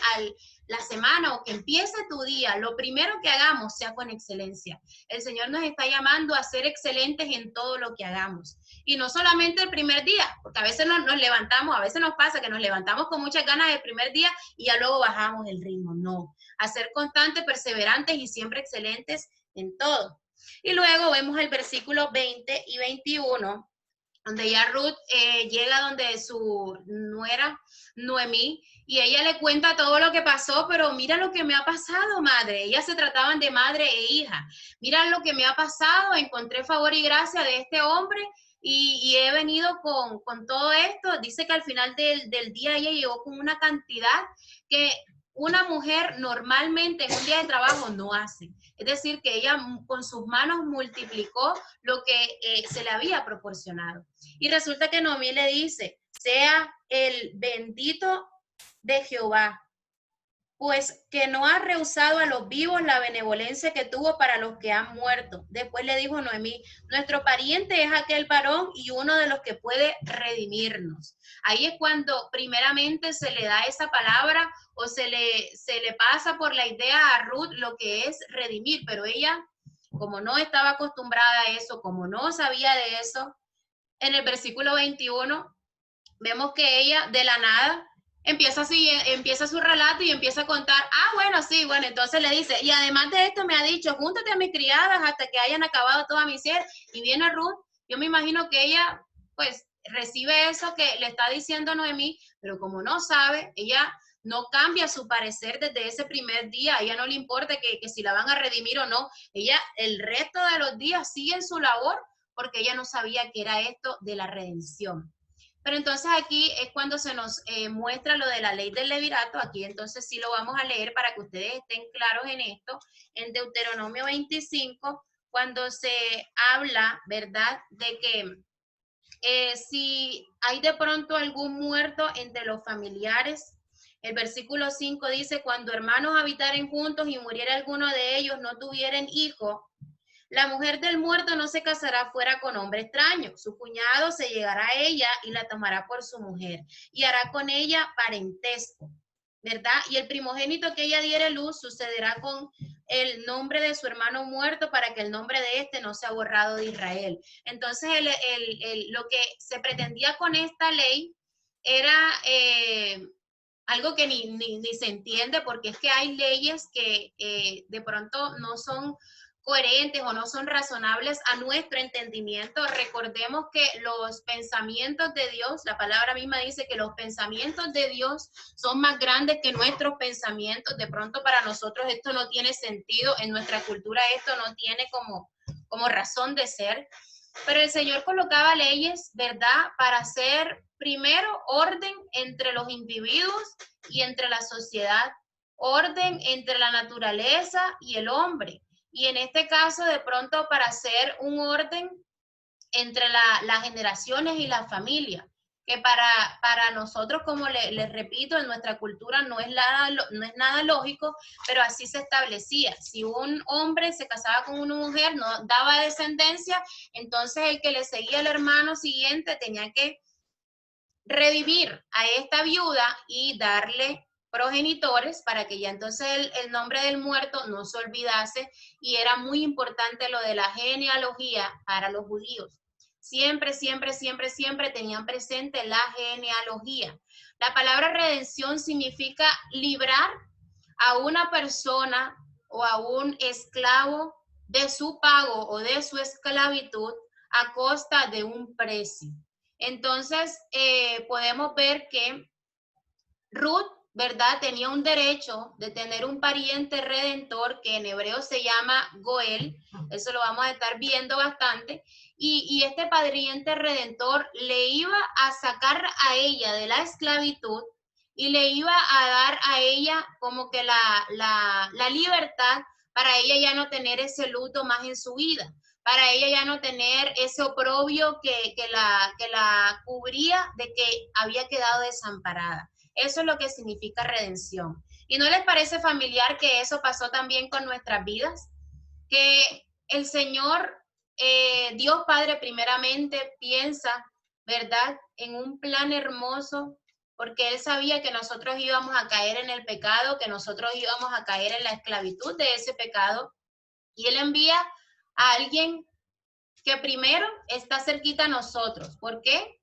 la semana o que empiece tu día, lo primero que hagamos sea con excelencia. El Señor nos está llamando a ser excelentes en todo lo que hagamos. Y no solamente el primer día, porque a veces nos levantamos, a veces nos pasa que nos levantamos con muchas ganas el primer día y ya luego bajamos el ritmo. No, a ser constantes, perseverantes y siempre excelentes en todo. Y luego vemos el versículo 20 y 21, donde ya Ruth llega donde su nuera Noemí, y ella le cuenta todo lo que pasó, pero mira lo que me ha pasado, madre. Ellas se trataban de madre e hija. Mira lo que me ha pasado, encontré favor y gracia de este hombre, y he venido con todo esto. Dice que al final del día ella llegó con una cantidad que una mujer normalmente en un día de trabajo no hace. Es decir, que ella con sus manos multiplicó lo que se le había proporcionado. Y resulta que Noemí le dice, sea el bendito de Jehová, pues que no ha rehusado a los vivos la benevolencia que tuvo para los que han muerto. Después le dijo Noemí, nuestro pariente es aquel varón y uno de los que puede redimirnos. Ahí es cuando primeramente se le da esa palabra o se le pasa por la idea a Ruth lo que es redimir, pero ella, como no estaba acostumbrada a eso, como no sabía de eso, en el versículo 21 vemos que ella de la nada empieza su relato y empieza a contar, bueno, sí, bueno, entonces le dice, y además de esto me ha dicho, júntate a mis criadas hasta que hayan acabado toda mi ser, y viene Ruth, yo me imagino que ella, pues, recibe eso que le está diciendo Noemí, pero como no sabe, ella no cambia su parecer desde ese primer día, a ella no le importa que si la van a redimir o no, ella el resto de los días sigue en su labor, porque ella no sabía que era esto de la redención. Pero entonces aquí es cuando se nos muestra lo de la ley del levirato. Aquí entonces sí lo vamos a leer para que ustedes estén claros en esto. En Deuteronomio 25, cuando se habla, ¿verdad?, de que si hay de pronto algún muerto entre los familiares, el versículo 5 dice, cuando hermanos habitaren juntos y muriera alguno de ellos, no tuvieran hijo, la mujer del muerto no se casará fuera con hombre extraño. Su cuñado se llegará a ella y la tomará por su mujer y hará con ella parentesco, ¿verdad? Y el primogénito que ella diere luz sucederá con el nombre de su hermano muerto para que el nombre de este no sea borrado de Israel. Entonces, lo que se pretendía con esta ley era algo que ni se entiende, porque es que hay leyes que de pronto no son coherentes o no son razonables a nuestro entendimiento. Recordemos que los pensamientos de Dios, la palabra misma dice que los pensamientos de Dios son más grandes que nuestros pensamientos. De pronto para nosotros esto no tiene sentido, en nuestra cultura esto no tiene como razón de ser, pero el Señor colocaba leyes, ¿verdad?, para hacer primero orden entre los individuos y entre la sociedad, orden entre la naturaleza y el hombre. Y en este caso, de pronto, para hacer un orden entre las generaciones y la familia, que para nosotros, como les repito, en nuestra cultura no es nada lógico, pero así se establecía. Si un hombre se casaba con una mujer, no daba descendencia, entonces el que le seguía al hermano siguiente tenía que revivir a esta viuda y darle progenitores para que ya entonces el nombre del muerto no se olvidase, y era muy importante lo de la genealogía para los judíos. Siempre, siempre, siempre, siempre tenían presente la genealogía. La palabra redención significa librar a una persona o a un esclavo de su pago o de su esclavitud a costa de un precio. Entonces, podemos ver que Ruth ¿verdad? Tenía un derecho de tener un pariente redentor que en hebreo se llama Goel, eso lo vamos a estar viendo bastante, y este pariente redentor le iba a sacar a ella de la esclavitud y le iba a dar a ella como que la libertad para ella ya no tener ese luto más en su vida, para ella ya no tener ese oprobio que la cubría de que había quedado desamparada. Eso es lo que significa redención. ¿Y no les parece familiar que eso pasó también con nuestras vidas? Que el Señor, Dios Padre primeramente piensa, ¿verdad?, en un plan hermoso, porque Él sabía que nosotros íbamos a caer en el pecado, que nosotros íbamos a caer en la esclavitud de ese pecado, y Él envía a alguien que primero está cerquita a nosotros. ¿Por qué?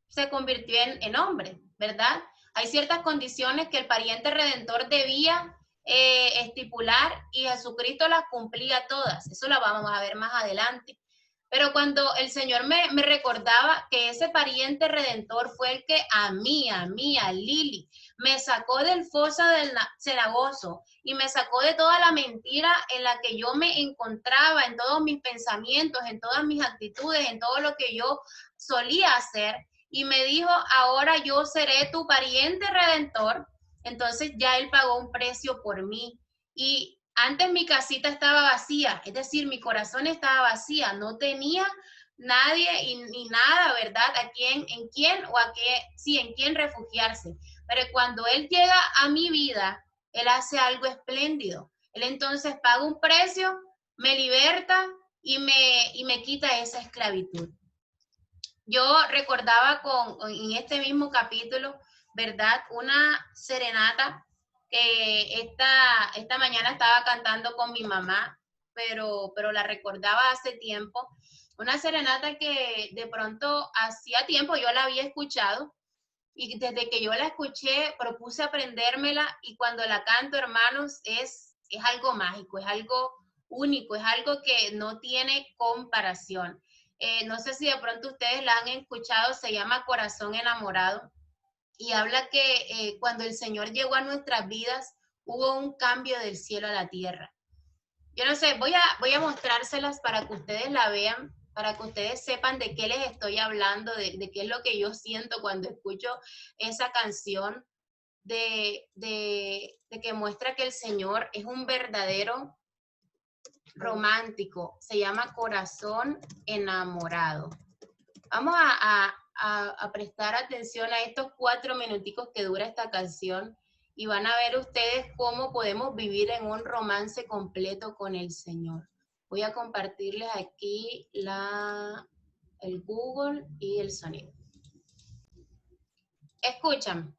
Se convirtió en hombre, ¿verdad? Hay ciertas condiciones que el pariente redentor debía estipular y Jesucristo las cumplía todas. Eso lo vamos a ver más adelante. Pero cuando el Señor me recordaba que ese pariente redentor fue el que a Lili, me sacó del foso del cenagoso y me sacó de toda la mentira en la que yo me encontraba, en todos mis pensamientos, en todas mis actitudes, en todo lo que yo solía hacer, y me dijo, ahora yo seré tu pariente redentor. Entonces ya Él pagó un precio por mí. Y antes mi casita estaba vacía, es decir, mi corazón estaba vacía, no tenía nadie ni nada, ¿verdad? En quién refugiarse. Pero cuando Él llega a mi vida, Él hace algo espléndido. Él entonces paga un precio, me liberta y me quita esa esclavitud. Yo recordaba en este mismo capítulo, ¿verdad?, una serenata que esta mañana estaba cantando con mi mamá, pero la recordaba hace tiempo. Una serenata que de pronto hacía tiempo yo la había escuchado, y desde que yo la escuché propuse aprendérmela, y cuando la canto, hermanos, es algo mágico, es algo único, es algo que no tiene comparación. No sé si de pronto ustedes la han escuchado, se llama Corazón Enamorado, y habla que cuando el Señor llegó a nuestras vidas, hubo un cambio del cielo a la tierra. Yo no sé, voy a mostrárselas para que ustedes la vean, para que ustedes sepan de qué les estoy hablando, de qué es lo que yo siento cuando escucho esa canción, de que muestra que el Señor es un verdadero romántico. Se llama Corazón Enamorado. Vamos a prestar atención a estos 4 minuticos que dura esta canción, y van a ver ustedes cómo podemos vivir en un romance completo con el Señor. Voy a compartirles aquí el Google y el sonido. Escuchan.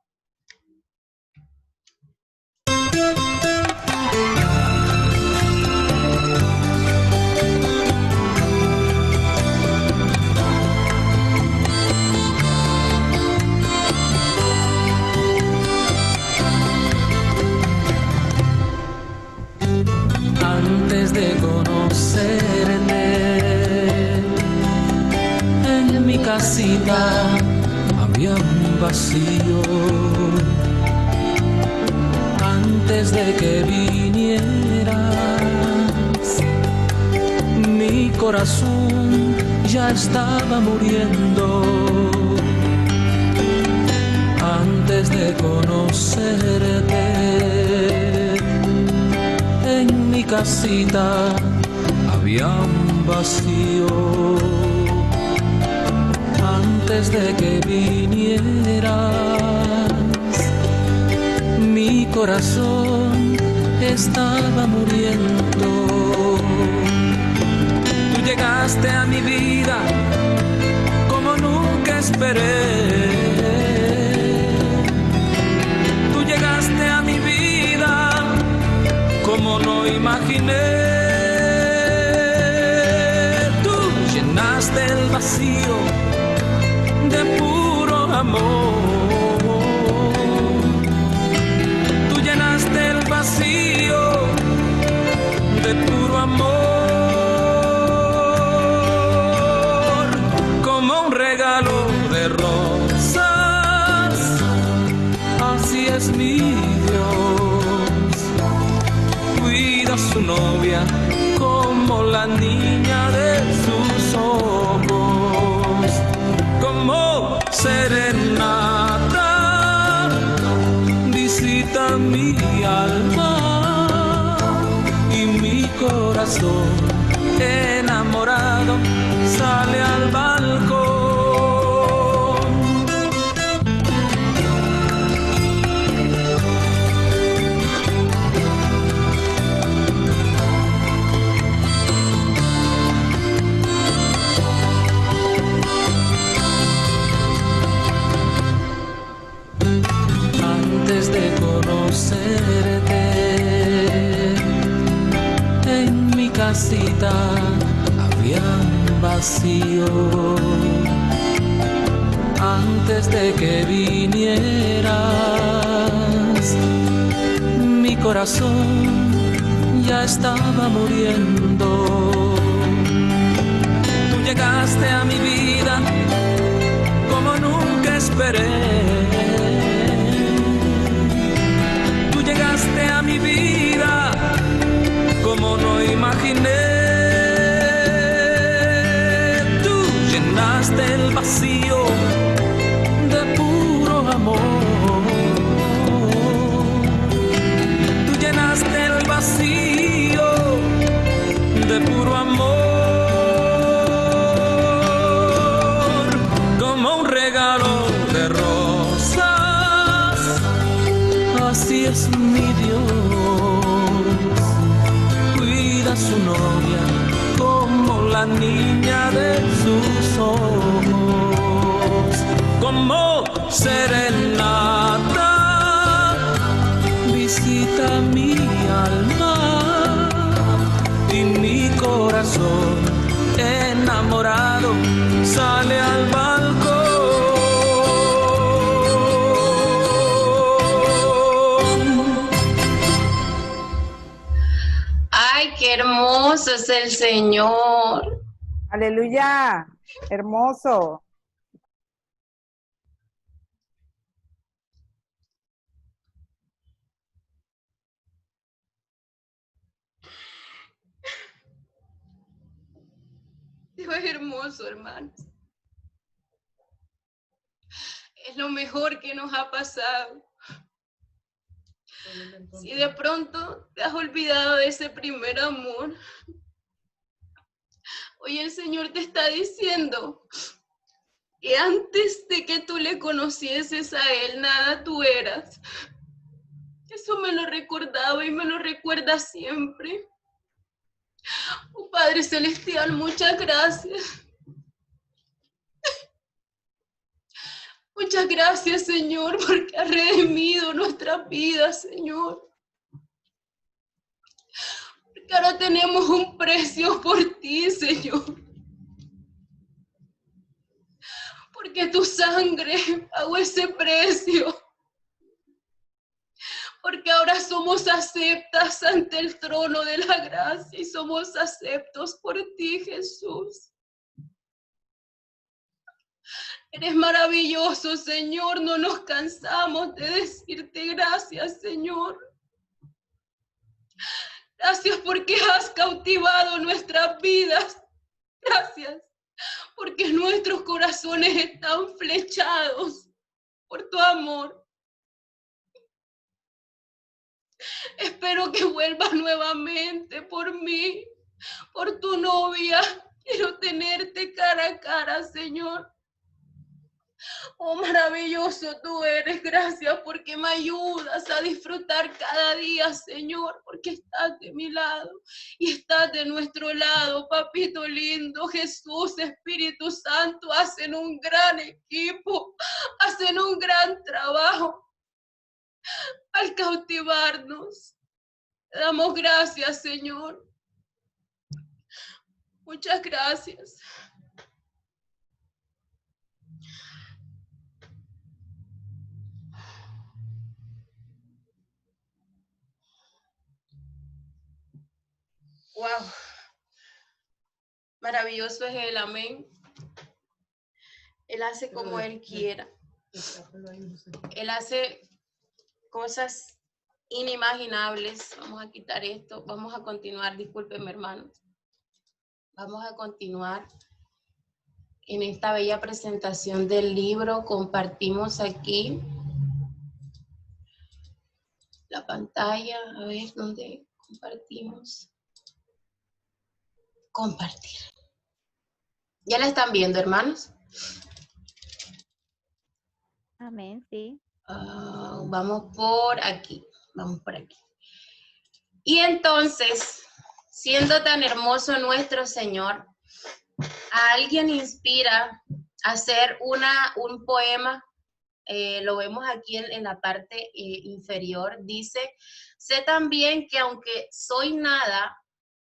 Antes de conocerte, en mi casita había un vacío. Antes de que vinieras, mi corazón ya estaba muriendo. Antes de conocerte, en mi casita había un vacío. Antes de que vinieras, mi corazón estaba muriendo. Tú llegaste a mi vida como nunca esperé. Tú llegaste a mi vida como no imaginé. Tú llenaste el vacío de puro amor. Tú llenaste el vacío de puro amor, como un regalo de rosas. Así es es mi Dios. Cuida a su novia como la niña de sus ojos, como serenata visita mi alma y mi corazón enamorado sale al balcón. Antes de conocerte, en mi casita había un vacío. Antes de que vinieras, mi corazón ya estaba muriendo. Tú llegaste a mi vida como nunca esperé. Tú llegaste a mi vida como no imaginé. Tú llenaste el vacío de puro amor. Tú llenaste el vacío de puro amor, como un regalo de rosas. Así es mi Dios, cuida a su novia como la niña de sus ojos, como serenata visita mi alma y mi corazón enamorado sale al balcón. Ay, qué hermoso es el Señor. Aleluya, hermoso. Dios es hermoso, hermanos. Es lo mejor que nos ha pasado. Si de pronto te has olvidado de ese primer amor, hoy el Señor te está diciendo que antes de que tú le conocieses a Él, nada tú eras. Eso me lo recordaba y me lo recuerda siempre. Oh, Padre Celestial, muchas gracias. Muchas gracias, Señor, porque has redimido nuestras vidas, Señor. Porque ahora tenemos un precio por ti, Señor. Porque tu sangre pagó ese precio. Porque ahora somos aceptas ante el trono de la gracia y somos aceptos por ti, Jesús. Eres maravilloso, Señor. No nos cansamos de decirte gracias, Señor. Gracias porque has cautivado nuestras vidas. Gracias porque nuestros corazones están flechados por tu amor. Espero que vuelvas nuevamente por mí, por tu novia. Quiero tenerte cara a cara, Señor. Oh, maravilloso tú eres. Gracias porque me ayudas a disfrutar cada día, Señor, porque estás de mi lado y estás de nuestro lado, papito lindo. Jesús, Espíritu Santo, hacen un gran equipo, hacen un gran trabajo al cautivarnos. Te damos gracias, Señor. Muchas gracias. Wow. Maravilloso es Él, amén. Él hace como Él quiera. Él hace cosas inimaginables. Vamos a quitar esto, vamos a continuar, discúlpenme hermanos. Vamos a continuar en esta bella presentación del libro. Compartimos aquí la pantalla, a ver dónde compartimos. Compartir. ¿Ya la están viendo, hermanos? Amén, sí. Vamos por aquí, vamos por aquí. Y entonces, siendo tan hermoso nuestro Señor, a alguien inspira a hacer un poema. Lo vemos aquí en la parte inferior. Dice, sé también que aunque soy nada,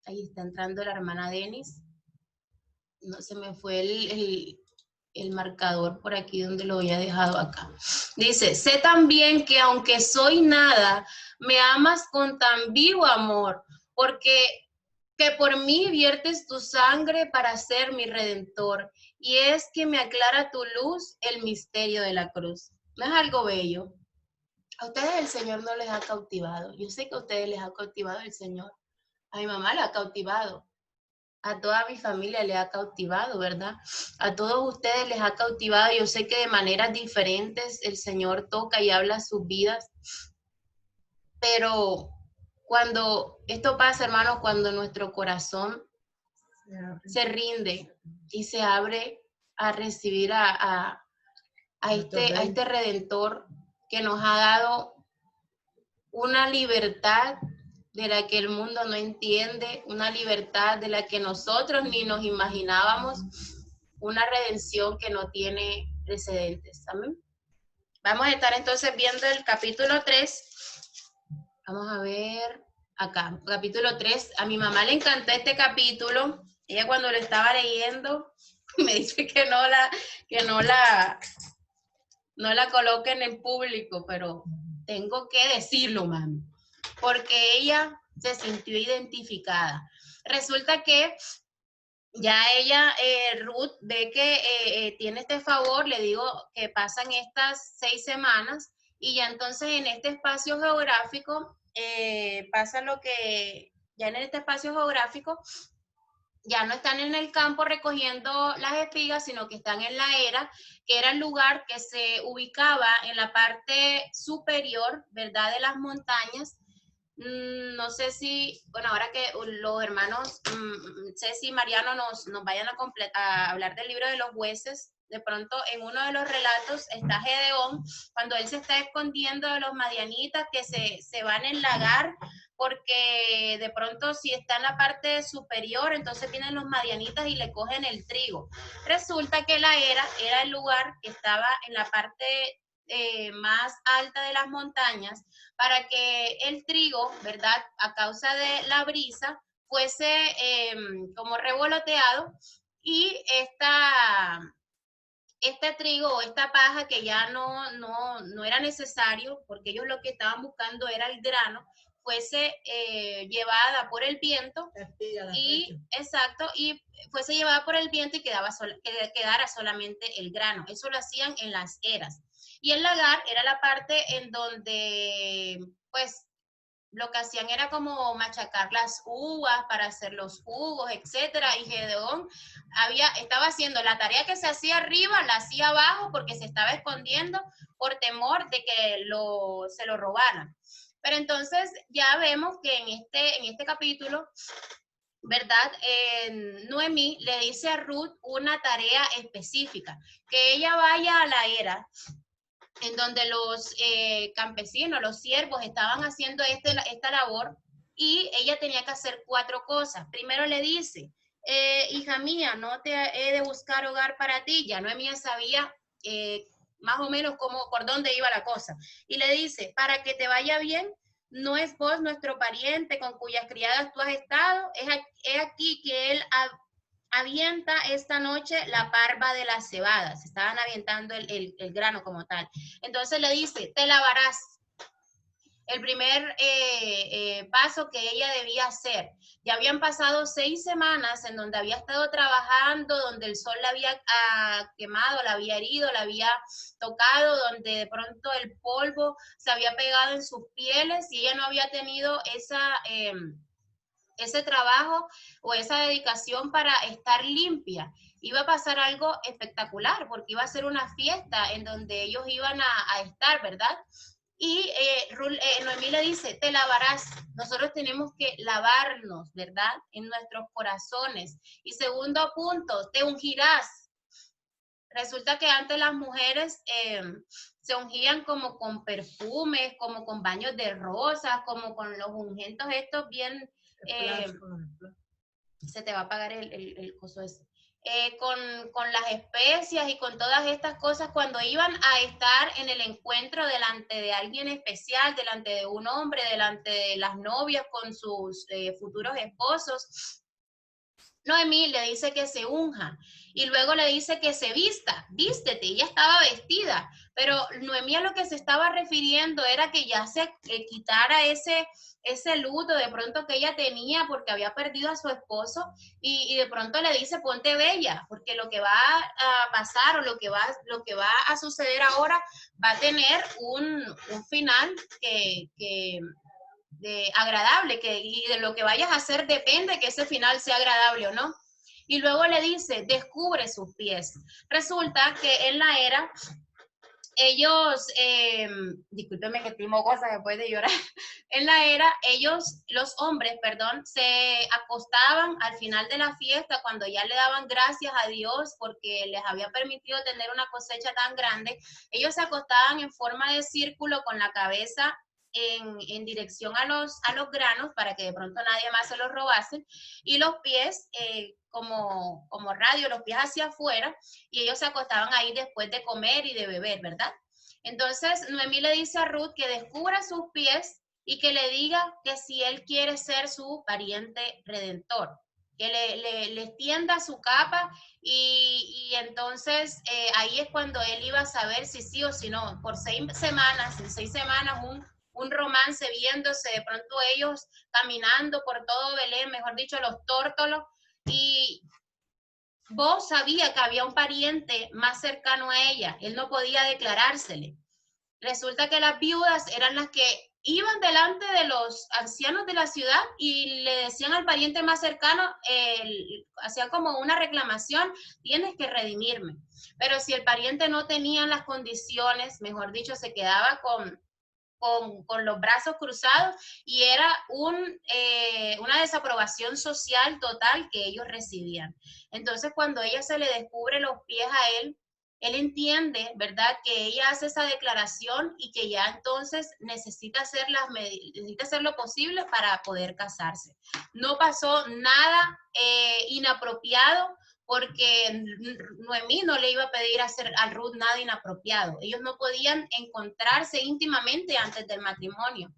ahí está entrando la hermana Denis, no se me fue el marcador por aquí donde lo había dejado acá. Dice, sé también que aunque soy nada, me amas con tan vivo amor, porque que por mí viertes tu sangre para ser mi redentor, y es que me aclara tu luz el misterio de la cruz. ¿No es algo bello? A ustedes el Señor no les ha cautivado. Yo sé que a ustedes les ha cautivado el Señor. A mi mamá le ha cautivado. A toda mi familia le ha cautivado, ¿verdad? A todos ustedes les ha cautivado. Yo sé que de maneras diferentes el Señor toca y habla sus vidas. Pero cuando esto pasa, hermanos, cuando nuestro corazón se rinde y se abre a recibir a este Redentor que nos ha dado una libertad de la que el mundo no entiende, una libertad de la que nosotros ni nos imaginábamos, una redención que no tiene precedentes. Amén. Vamos a estar entonces viendo el capítulo 3. Vamos a ver acá, capítulo 3. A mi mamá le encantó este capítulo. Ella cuando lo estaba leyendo me dice que no la coloquen en público, pero tengo que decirlo, mami, porque ella se sintió identificada. Resulta que ya ella, Ruth, ve que tiene este favor, le digo que pasan estas 6 semanas y ya entonces en este espacio geográfico pasa lo que, ya en este espacio geográfico ya no están en el campo recogiendo las espigas, sino que están en la era, que era el lugar que se ubicaba en la parte superior, ¿verdad?, de las montañas. No sé si, bueno, ahora que los hermanos Ceci y Mariano nos vayan a hablar del libro de los jueces, de pronto en uno de los relatos está Gedeón, cuando él se está escondiendo de los madianitas que se van en lagar, porque de pronto si está en la parte superior, entonces vienen los madianitas y le cogen el trigo. Resulta que la era el lugar que estaba en la parte más alta de las montañas, para que el trigo, ¿verdad?, a causa de la brisa, fuese como revoloteado y este trigo o esta paja que ya no era necesario, porque ellos lo que estaban buscando era el grano, fuese llevada por el viento y fuese llevada por el viento y quedara solamente el grano. Eso lo hacían en las eras. Y el lagar era la parte en donde, pues, lo que hacían era como machacar las uvas para hacer los jugos, etcétera. Y Gedeón estaba haciendo la tarea que se hacía arriba, la hacía abajo porque se estaba escondiendo por temor de que se lo robaran. Pero entonces ya vemos que en este capítulo, ¿verdad? Noemí le dice a Ruth una tarea específica, que ella vaya a la era en donde los campesinos, los siervos estaban haciendo esta labor y ella tenía que hacer 4 cosas. Primero le dice, hija mía, no te he de buscar hogar para ti. Ya Noemí sabía más o menos por dónde iba la cosa. Y le dice, para que te vaya bien, no es vos nuestro pariente con cuyas criadas tú has estado, es aquí que él avienta esta noche la parva de las cebadas. Estaban avientando el grano como tal. Entonces le dice, te lavarás. el primer paso que ella debía hacer. Ya habían pasado 6 semanas en donde había estado trabajando, donde el sol la había quemado, la había herido, la había tocado, donde de pronto el polvo se había pegado en sus pieles y ella no había tenido ese trabajo o esa dedicación para estar limpia. Iba a pasar algo espectacular porque iba a ser una fiesta en donde ellos iban a estar, ¿verdad? Y Noemí le dice, te lavarás. Nosotros tenemos que lavarnos, ¿verdad? En nuestros corazones. Y segundo punto, te ungirás. Resulta que antes las mujeres se ungían como con perfumes, como con baños de rosas, como con los ungüentos estos bien... se te va a apagar el coso ese. Con las especias y con todas estas cosas, cuando iban a estar en el encuentro delante de alguien especial, delante de un hombre, delante de las novias con sus futuros esposos, Noemí le dice que se unja y luego le dice que se vista, vístete, ella estaba vestida, pero Noemí a lo que se estaba refiriendo era que ya se quitara ese luto de pronto que ella tenía porque había perdido a su esposo y de pronto le dice ponte bella, porque lo que va a pasar o lo que va a suceder ahora va a tener un final agradable, y de lo que vayas a hacer depende que ese final sea agradable o no. Y luego le dice, descubre sus pies. Resulta que en la era, ellos, discúlpeme que estimo cosas después de llorar, en la era, ellos, los hombres, perdón, se acostaban al final de la fiesta cuando ya le daban gracias a Dios porque les había permitido tener una cosecha tan grande. Ellos se acostaban en forma de círculo con la cabeza en dirección a los granos para que de pronto nadie más se los robase y los pies como radio, los pies hacia afuera y ellos se acostaban ahí después de comer y de beber, ¿verdad? Entonces Noemí le dice a Ruth que descubra sus pies y que le diga que si él quiere ser su pariente redentor, que le extienda su capa y entonces ahí es cuando él iba a saber si sí o si no. Por 6 semanas, en 6 semanas un romance viéndose, de pronto ellos caminando por todo Belén, mejor dicho, los tórtolos, y vos sabía que había un pariente más cercano a ella, él no podía declarársele. Resulta que las viudas eran las que iban delante de los ancianos de la ciudad y le decían al pariente más cercano, hacían como una reclamación, tienes que redimirme. Pero si el pariente no tenía las condiciones, mejor dicho, se quedaba con los brazos cruzados y era una desaprobación social total que ellos recibían. Entonces, cuando ella se le descubre los pies a él entiende, ¿verdad?, que ella hace esa declaración y que ya entonces necesita hacer lo posible para poder casarse. No pasó nada inapropiado, porque Noemí no le iba a pedir hacer a Ruth nada inapropiado. Ellos no podían encontrarse íntimamente antes del matrimonio.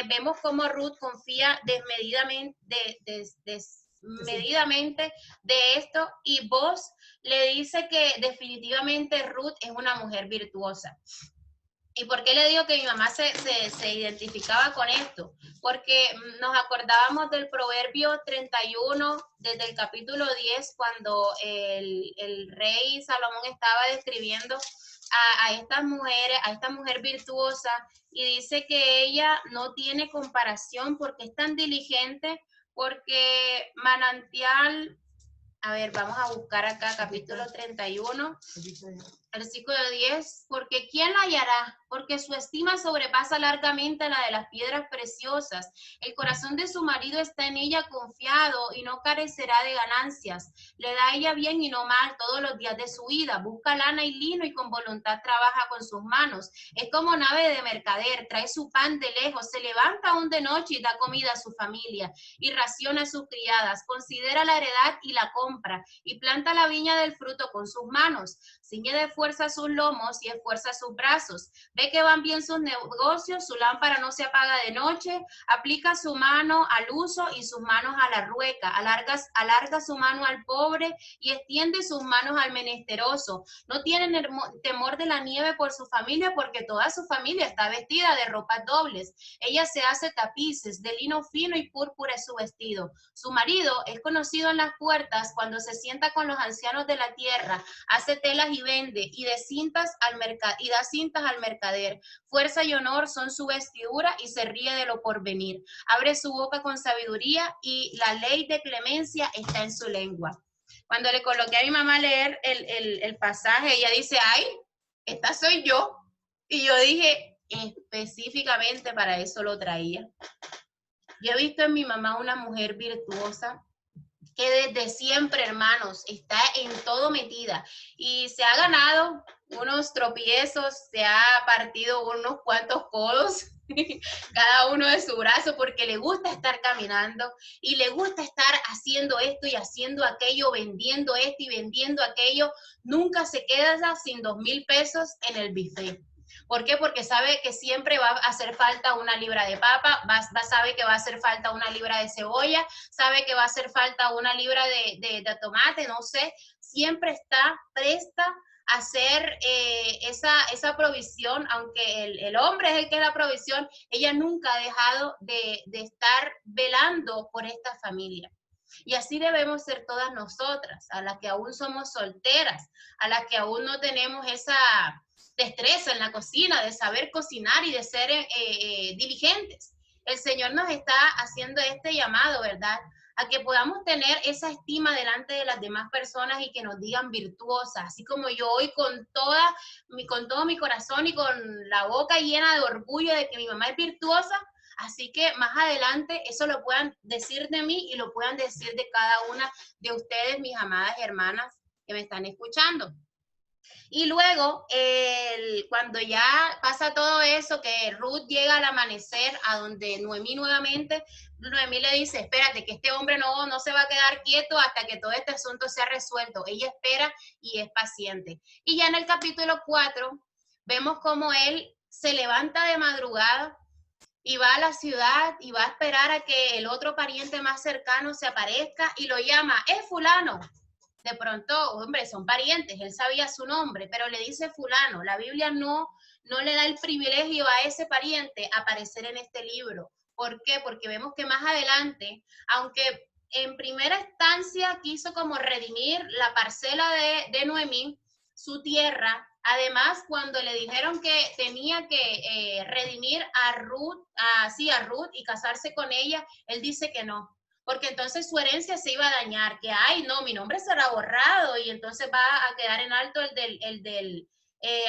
Vemos cómo Ruth confía desmedidamente de esto y Boaz le dice que definitivamente Ruth es una mujer virtuosa. ¿Y por qué le digo que mi mamá se identificaba con esto? Porque nos acordábamos del Proverbio 31, desde el capítulo 10, cuando el rey Salomón estaba describiendo a estas mujeres, a esta mujer virtuosa, y dice que ella no tiene comparación porque es tan diligente, porque manantial, a ver, vamos a buscar acá, capítulo 31. Versículo 10, porque ¿quién la hallará? Porque su estima sobrepasa largamente la de las piedras preciosas. El corazón de su marido está en ella confiado y no carecerá de ganancias. Le da a ella bien y no mal todos los días de su vida. Busca lana y lino y con voluntad trabaja con sus manos. Es como nave de mercader, trae su pan de lejos, se levanta aún de noche y da comida a su familia y raciona a sus criadas. Considera la heredad y la compra y planta la viña del fruto con sus manos. Ciñe de fuerza esfuerza sus lomos y esfuerza sus brazos. Ve que van bien sus negocios, su lámpara no se apaga de noche, aplica su mano al uso y sus manos a la rueca, alarga su mano al pobre y extiende sus manos al menesteroso. No tienen temor de la nieve por su familia, porque toda su familia está vestida de ropas dobles. Ella se hace tapices, de lino fino y púrpura es su vestido. Su marido es conocido en las puertas cuando se sienta con los ancianos de la tierra, hace telas y vende, y da cintas al mercader. Fuerza y honor son su vestidura, y se ríe de lo porvenir. Abre su boca con sabiduría, y la ley de clemencia está en su lengua. Cuando le coloqué a mi mamá a leer el pasaje, ella dice, ay, esta soy yo. Y yo dije, específicamente para eso lo traía. Yo he visto en mi mamá una mujer virtuosa que desde siempre, hermanos, está en todo metida y se ha ganado unos tropiezos, se ha partido unos cuantos codos, cada uno de su brazo, porque le gusta estar caminando y le gusta estar haciendo esto y haciendo aquello, vendiendo esto y vendiendo aquello. Nunca se queda sin 2,000 pesos en el buffet. ¿Por qué? Porque sabe que siempre va a hacer falta una libra de papa, sabe que va a hacer falta una libra de cebolla, sabe que va a hacer falta una libra de tomate, no sé. Siempre está presta a hacer esa provisión, aunque el hombre es el que es la provisión. Ella nunca ha dejado de estar velando por esta familia. Y así debemos ser todas nosotras, a las que aún somos solteras, a las que aún no tenemos esa destreza en la cocina, de saber cocinar y de ser diligentes. El Señor nos está haciendo este llamado, ¿verdad? A que podamos tener esa estima delante de las demás personas y que nos digan virtuosas, así como yo hoy con todo mi corazón y con la boca llena de orgullo de que mi mamá es virtuosa. Así que más adelante eso lo puedan decir de mí y lo puedan decir de cada una de ustedes, mis amadas hermanas que me están escuchando. Y luego, cuando ya pasa todo eso, que Ruth llega al amanecer a donde Noemí nuevamente, Noemí le dice, espérate, que este hombre no se va a quedar quieto hasta que todo este asunto sea resuelto. Ella espera y es paciente. Y ya en el capítulo 4, vemos cómo él se levanta de madrugada y va a la ciudad y va a esperar a que el otro pariente más cercano se aparezca y lo llama, fulano. De pronto, hombre, son parientes, él sabía su nombre, pero le dice fulano. La Biblia no le da el privilegio a ese pariente aparecer en este libro. ¿Por qué? Porque vemos que más adelante, aunque en primera instancia quiso como redimir la parcela de Noemí, su tierra, además cuando le dijeron que tenía que redimir a Ruth y casarse con ella, él dice que no. Porque entonces su herencia se iba a dañar, que, ay, no, mi nombre será borrado y entonces va a quedar en alto el del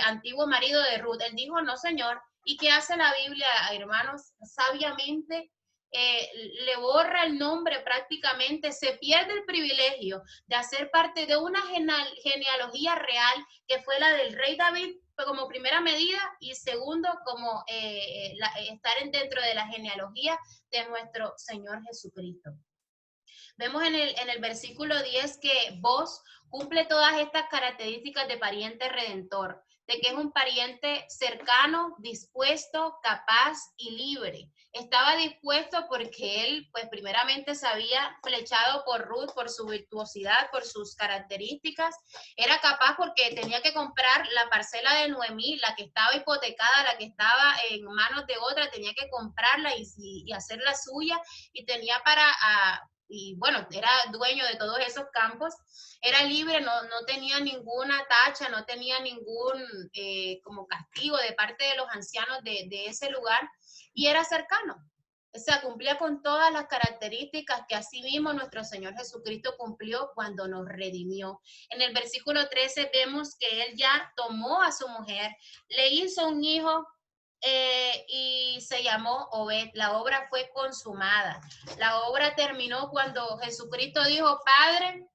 antiguo marido de Ruth. Él dijo, no, señor. ¿Y qué hace la Biblia, hermanos? Sabiamente le borra el nombre prácticamente, se pierde el privilegio de hacer parte de una genealogía real, que fue la del rey David, como primera medida, y segundo, como estar dentro de la genealogía de nuestro Señor Jesucristo. Vemos en el versículo 10 que Boz cumple todas estas características de pariente redentor, de que es un pariente cercano, dispuesto, capaz y libre. Estaba dispuesto porque él, pues primeramente se había flechado por Ruth, por su virtuosidad, por sus características. Era capaz porque tenía que comprar la parcela de Noemí, la que estaba hipotecada, la que estaba en manos de otra, tenía que comprarla y hacerla suya, y tenía y bueno, era dueño de todos esos campos, era libre, no tenía ninguna tacha, no tenía ningún como castigo de parte de los ancianos de ese lugar, y era cercano. O sea, cumplía con todas las características que así mismo nuestro Señor Jesucristo cumplió cuando nos redimió. En el versículo 13 vemos que Él ya tomó a su mujer, le hizo un hijo, y se llamó Obed. La obra fue consumada. La obra terminó cuando Jesucristo dijo, Padre,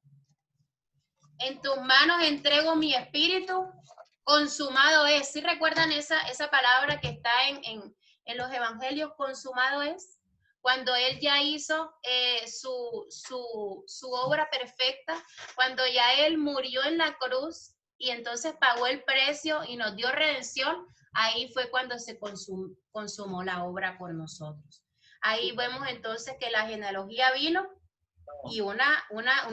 en tus manos entrego mi espíritu, consumado es. ¿Sí recuerdan esa palabra que está en los evangelios? Consumado es. Cuando Él ya hizo su obra perfecta, cuando ya Él murió en la cruz y entonces pagó el precio y nos dio redención, ahí fue cuando se consumó la obra por nosotros. Ahí vemos entonces que la genealogía vino y una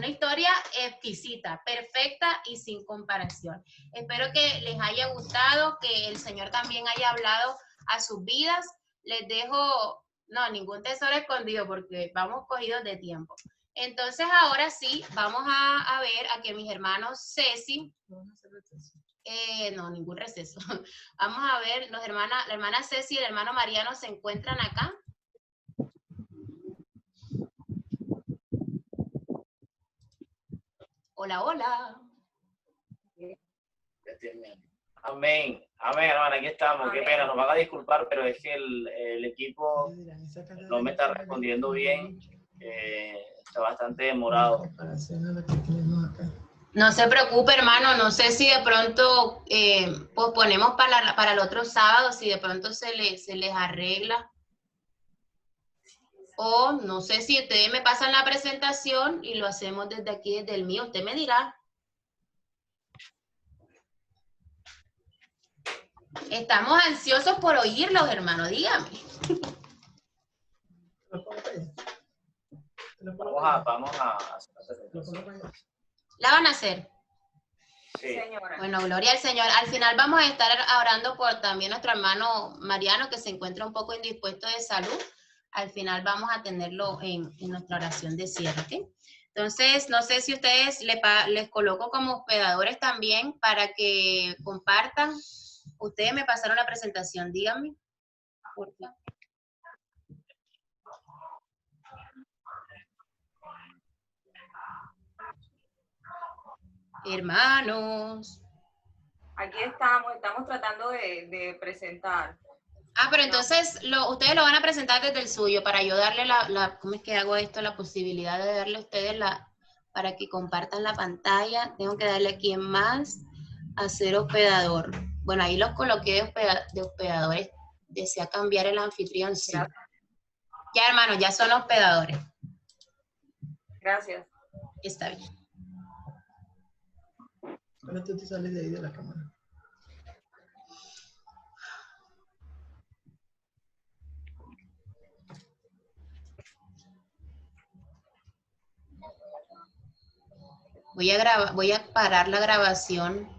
historia exquisita, perfecta y sin comparación. Espero que les haya gustado, que el Señor también haya hablado a sus vidas. Les dejo, no, ningún tesoro escondido porque vamos cogidos de tiempo. Entonces ahora sí, vamos a ver a que mis hermanos Ceci, no, ningún receso. Vamos a ver, la hermana Ceci y el hermano Mariano se encuentran acá. Hola, hola. Amén, amén, hermana, aquí estamos. Amén. Qué pena, nos van a disculpar, pero es que el equipo no me está respondiendo bien. Está bastante demorado. No se preocupe, hermano. No sé si de pronto posponemos para el otro sábado, si de pronto se les arregla. O no sé si ustedes me pasan la presentación y lo hacemos desde aquí, desde el mío. Usted me dirá. Estamos ansiosos por oírlos, hermano. Dígame. Vamos a hacer la presentación. ¿La van a hacer? Sí. Bueno, gloria al Señor. Al final vamos a estar orando por también nuestro hermano Mariano, que se encuentra un poco indispuesto de salud. Al final vamos a tenerlo en nuestra oración de cierre, ¿ok? Entonces, no sé si ustedes les coloco como hospedadores también para que compartan. Ustedes me pasaron la presentación, díganme. ¿Por qué? Hermanos. Aquí estamos tratando de presentar. Ah, pero entonces ustedes lo van a presentar desde el suyo para yo darle ¿cómo es que hago esto? La posibilidad de darle a ustedes para que compartan la pantalla. Tengo que darle aquí en más, hacer hospedador. Bueno, ahí los coloqué de hospedadores. ¿Desea cambiar el anfitrión? Sí. Gracias. Ya, hermanos, ya son hospedadores. Gracias. Está bien. Ahora tú te sales de ahí de la cámara. Voy a parar la grabación